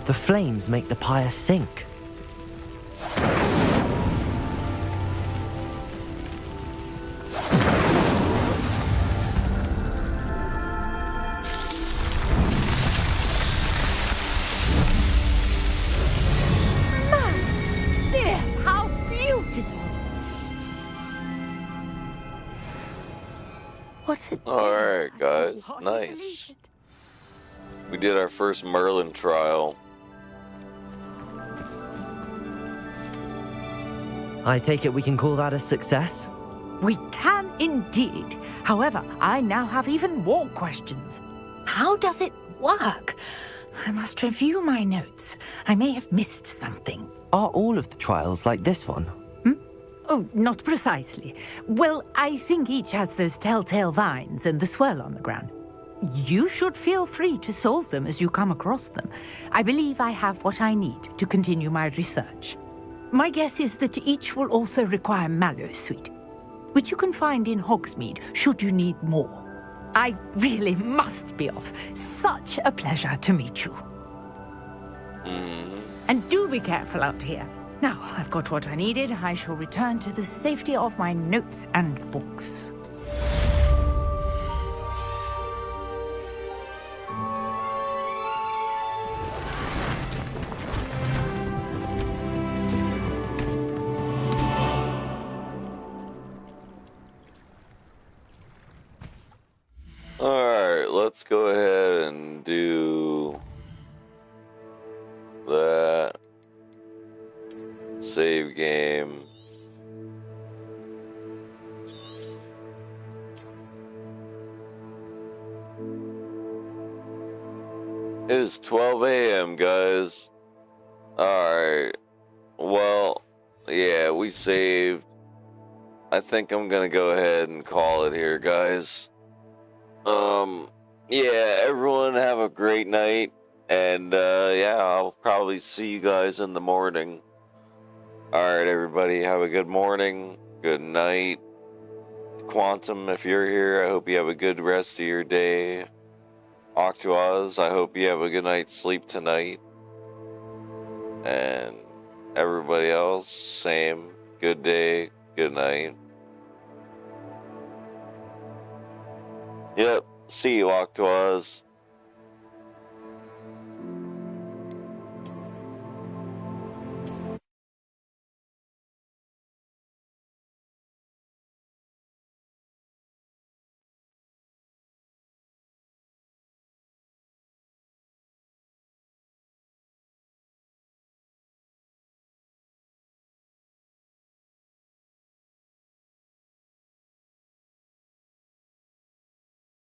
The flames make the pyre sink. Merlin's beard! How beautiful! What a Alright, guys. Nice. We did our first Merlin trial. I take it we can call that a success? We can indeed. However, I now have even more questions. How does it work? I must review my notes. I may have missed something. Are all of the trials like this one? Oh, not precisely. Well, I think each has those telltale vines and the swirl on the ground. You should feel free to solve them as you come across them. I believe I have what I need to continue my research. My guess is that each will also require Mallowsweet, which you can find in Hogsmeade should you need more. I really must be off. Such a pleasure to meet you. And do be careful out here. Now, I've got what I needed. I shall return to the safety of my notes and books. Alright, let's go ahead and do that. Save game. It is 12 a.m., guys. Alright. Well, yeah, we saved. I think I'm gonna go ahead and call it here, guys. Yeah, everyone have a great night. And, yeah, I'll probably see you guys in the morning. Alright, everybody, have a good morning, good night. Quantum, if you're here, I hope you have a good rest of your day. Octuaz, I hope you have a good night's sleep tonight. And everybody else, same. Good day, good night. Yep, see you, Octuaz.